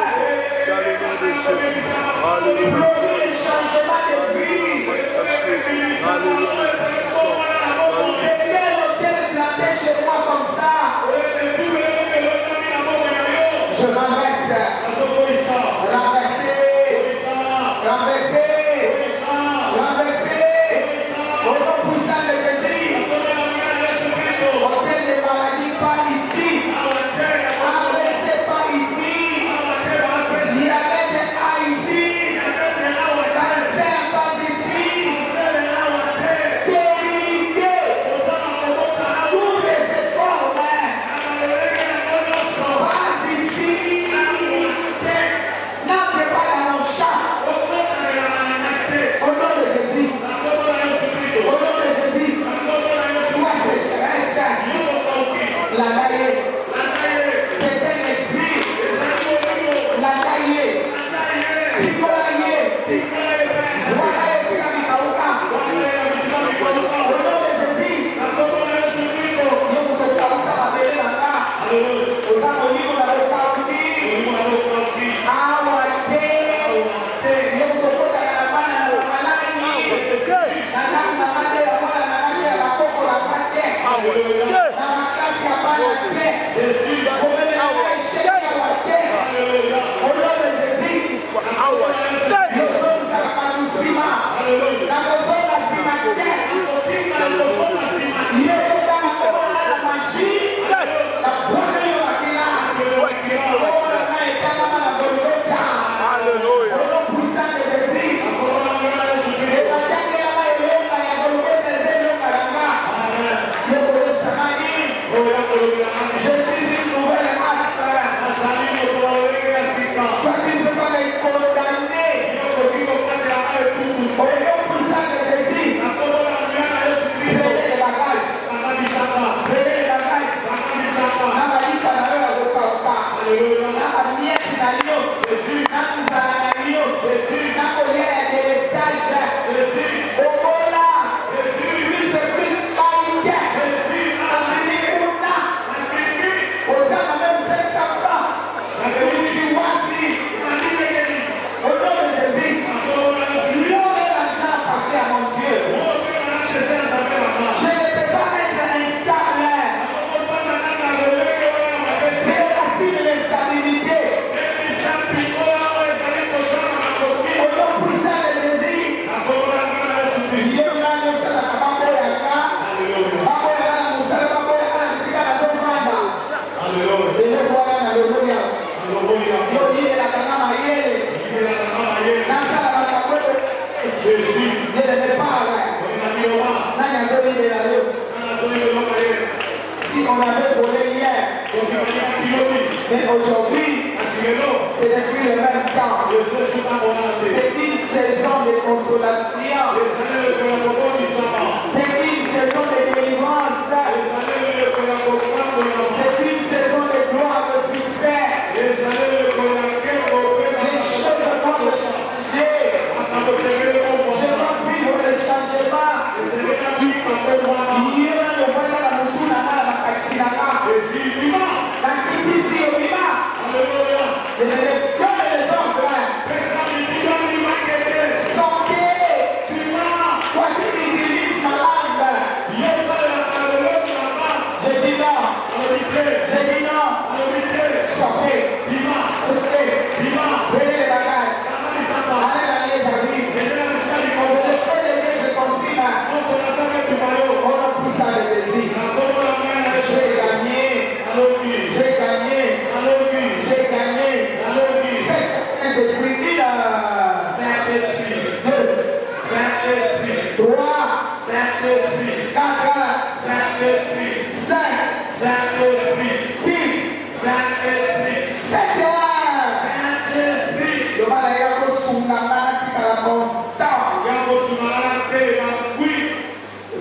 n'aimais pas. Si on avait volé hier, mais aujourd'hui, ce n'est plus le même temps. C'est une saison de consolation. C'est une saison de délivrance. C'est une saison de gloire, de succès. Les choses vont changer. Je vais vivre le changement. Je vais donner les ordres. Sortez. Quoi qu'il utilise ma langue. Je dis non. Je dis non. Sortez. Sortez. Prenez les bagages. Allez dans les amis. On veut faire les règles de consigne. On a pris ça avec Jésus. J'ai gagné. J'ai gagné. J'ai gagné. Saint-Esprit, il a Saint-Esprit. 2, Saint-Esprit. 3, Saint-Esprit. 4, Saint-Esprit. 5, Saint-Esprit. 6, Saint-Esprit. 7, Saint-Esprit. Le mal est à la constant.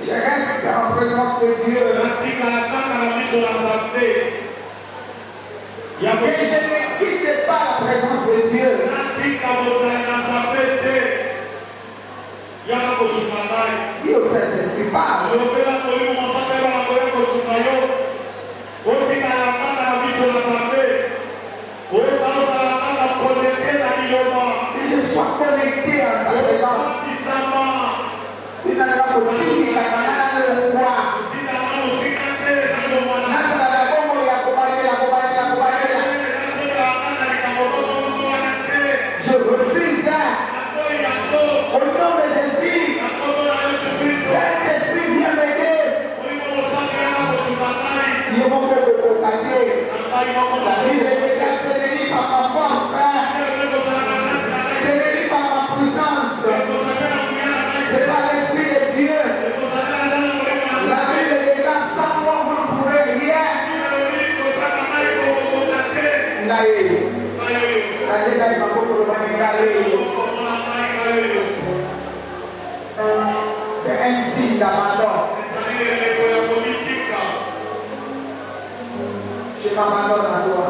Je reste en présence de Dieu. Et je ne quitte pas la présence de Dieu. Dis au Saint-Esprit, parle. Que je sois connecté à sa présence. Il n'a pas possible, il a le roi. Je refuse ça. Au nom de Jésus, Saint-Esprit vient m'aider. Ils vont me propager. La Bible déclare, ce n'est ni par ma force, frère. Ce n'est ni par ma puissance. C'est par l'Esprit de Dieu. La Bible déclare, sans moi, vous ne pourrez rien. C'est un signe d'abandon. Je m'abandonne à toi.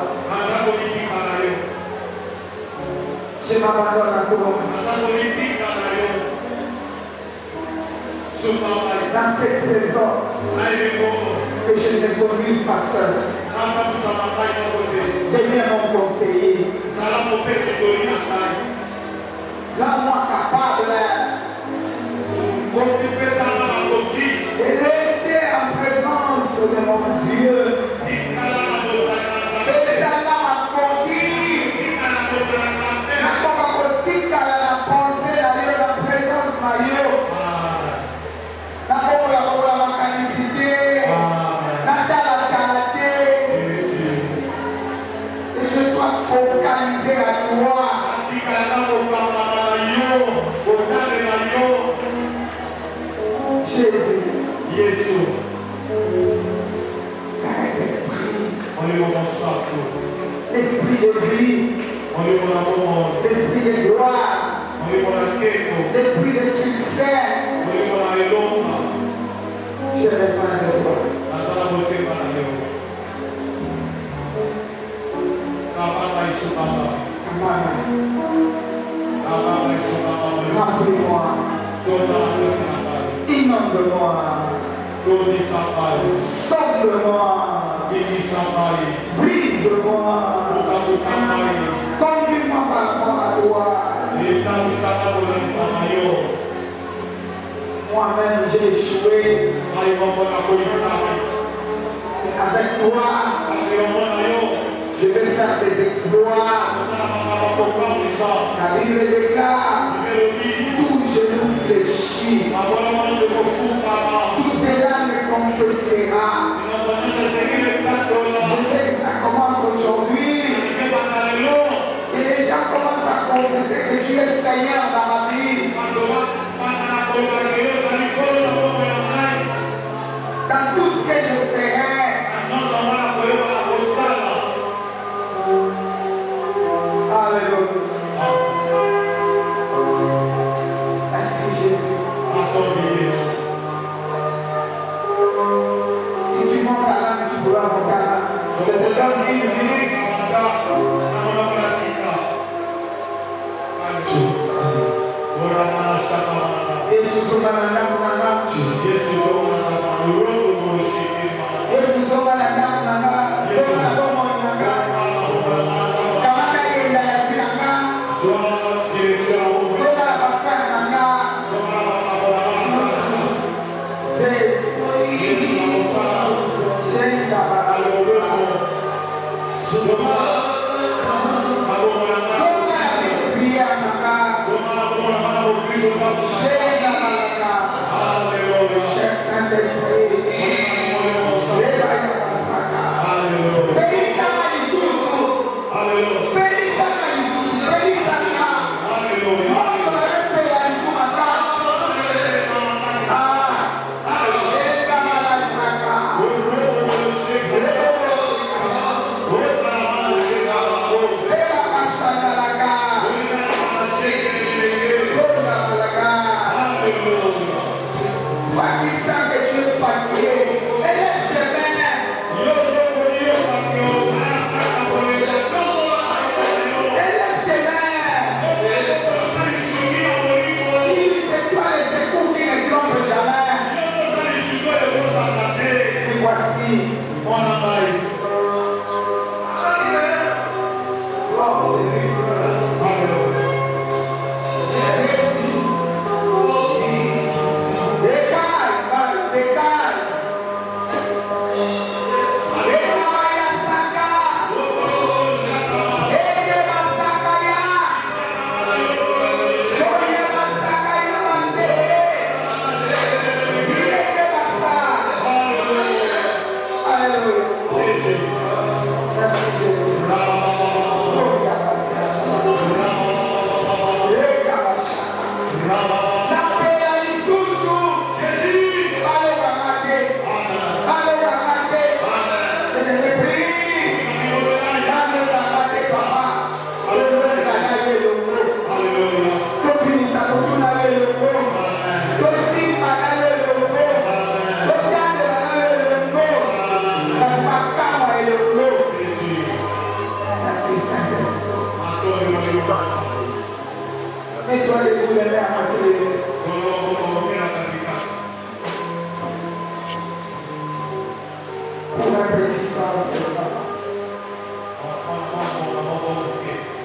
Je m'abandonne à toi. Dans cette saison, que je ne conduise pas seul. Deviens mon conseiller. Rends-moi capable de rester en présence de mon Dieu. Et ça m'a accompli. La pensée, la présence, la mécanicité, la qualité. Que je sois focalisé à toi. Jésus. Saint-Esprit. L'esprit de vie. L'esprit de gloire. L'esprit de succès. J'ai besoin de toi. Remplis-moi. Inonde-moi. Sauve-moi. Brise-moi. Conduis-moi par rapport à toi. Moi-même j'ai échoué. Avec toi, je vais faire des exploits. La Bible déclare, tout genou fléchit, toute langue confessera. Ça commence aujourd'hui. Et les gens commencent à confesser que tu es Seigneur dans ma vie.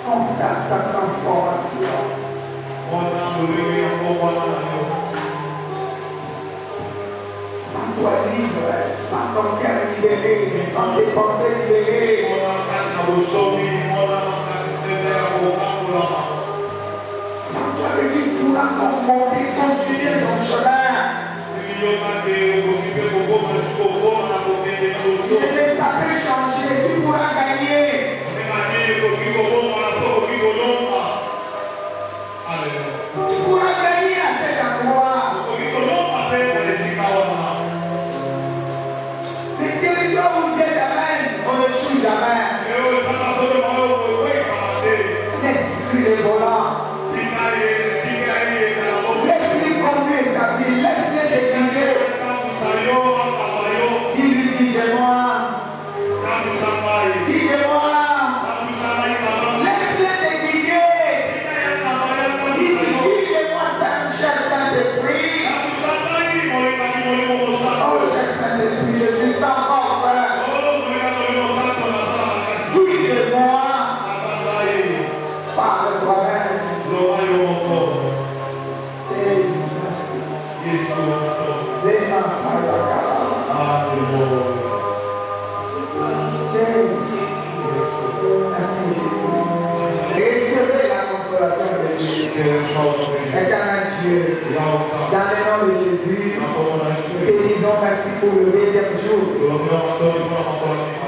Constate ta transformation. Sans toi libre, sans ton cœur libéré, sans tes pensées libérées. Sans toi que tu pourras confronter, continuer ton chemin. Ça peut changer, tu pourras gagner. Tu pourras gagner à cet endroit. Le territoire où Dieu t'amène, on ne échoue jamais. L'esprit est volant. Laisse-les conduire ta vie, laisse-les te guider. Dis-lui, guide-moi. Guide-moi. Laisse-les te guider. Guide-moi, Saint-Esprit. Oh, cher Saint-Esprit, je suis sans mort, frère. Guide-moi. Parle toi-même. Jésus, merci. Recevez la consolation de Dieu. Éternel Dieu, dans le nom de Jésus, nous te disons merci pour le deuxième jour.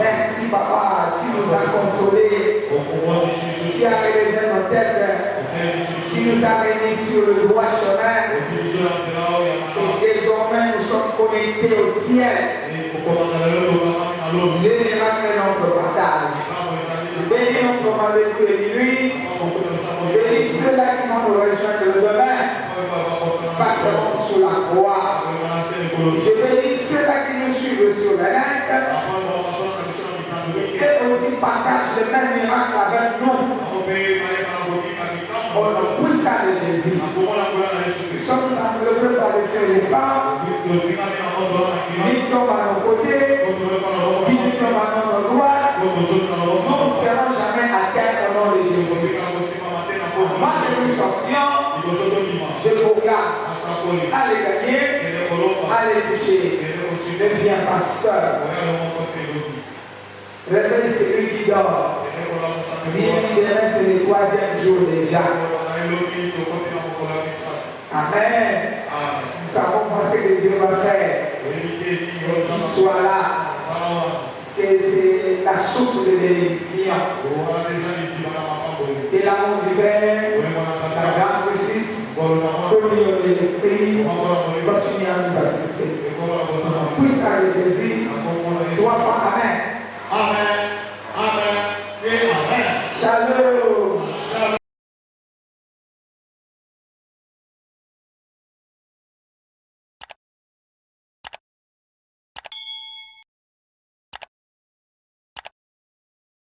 Merci Papa, tu nous as consolés, tu as relevé nos têtes, tu nous as remis sur le droit chemin. Et désormais nous sommes connectés au ciel. Les miracles de notre partage. Bénis notre malheureux et lui. Bénis ceux-là qui vont nous rejoindre le demain. Passeront sous la croix. Je bénis ceux-là qui nous suivent sur le net. Et aussi partagent le même miracle avec nous. Au nom puissant de Jésus. Nous sommes sans le peuple le sang, il tombe à nos côtés, s'il tombe à notre droite, nous ne serons jamais à terre au nom de Jésus. Avant que nous sortions, je proclame, allez gagner, allez toucher, deviens pasteur. Réveille celui qui dort. Demain, c'est le 3e jour déjà. Amen. Nous savons pas ce que Dieu va faire. Qu'il soit là. Parce que c'est la source de bénédiction. Et l'amour du Père, la grâce du Fils, communion de l'Esprit, continue à nous assister. Puissance de Jésus.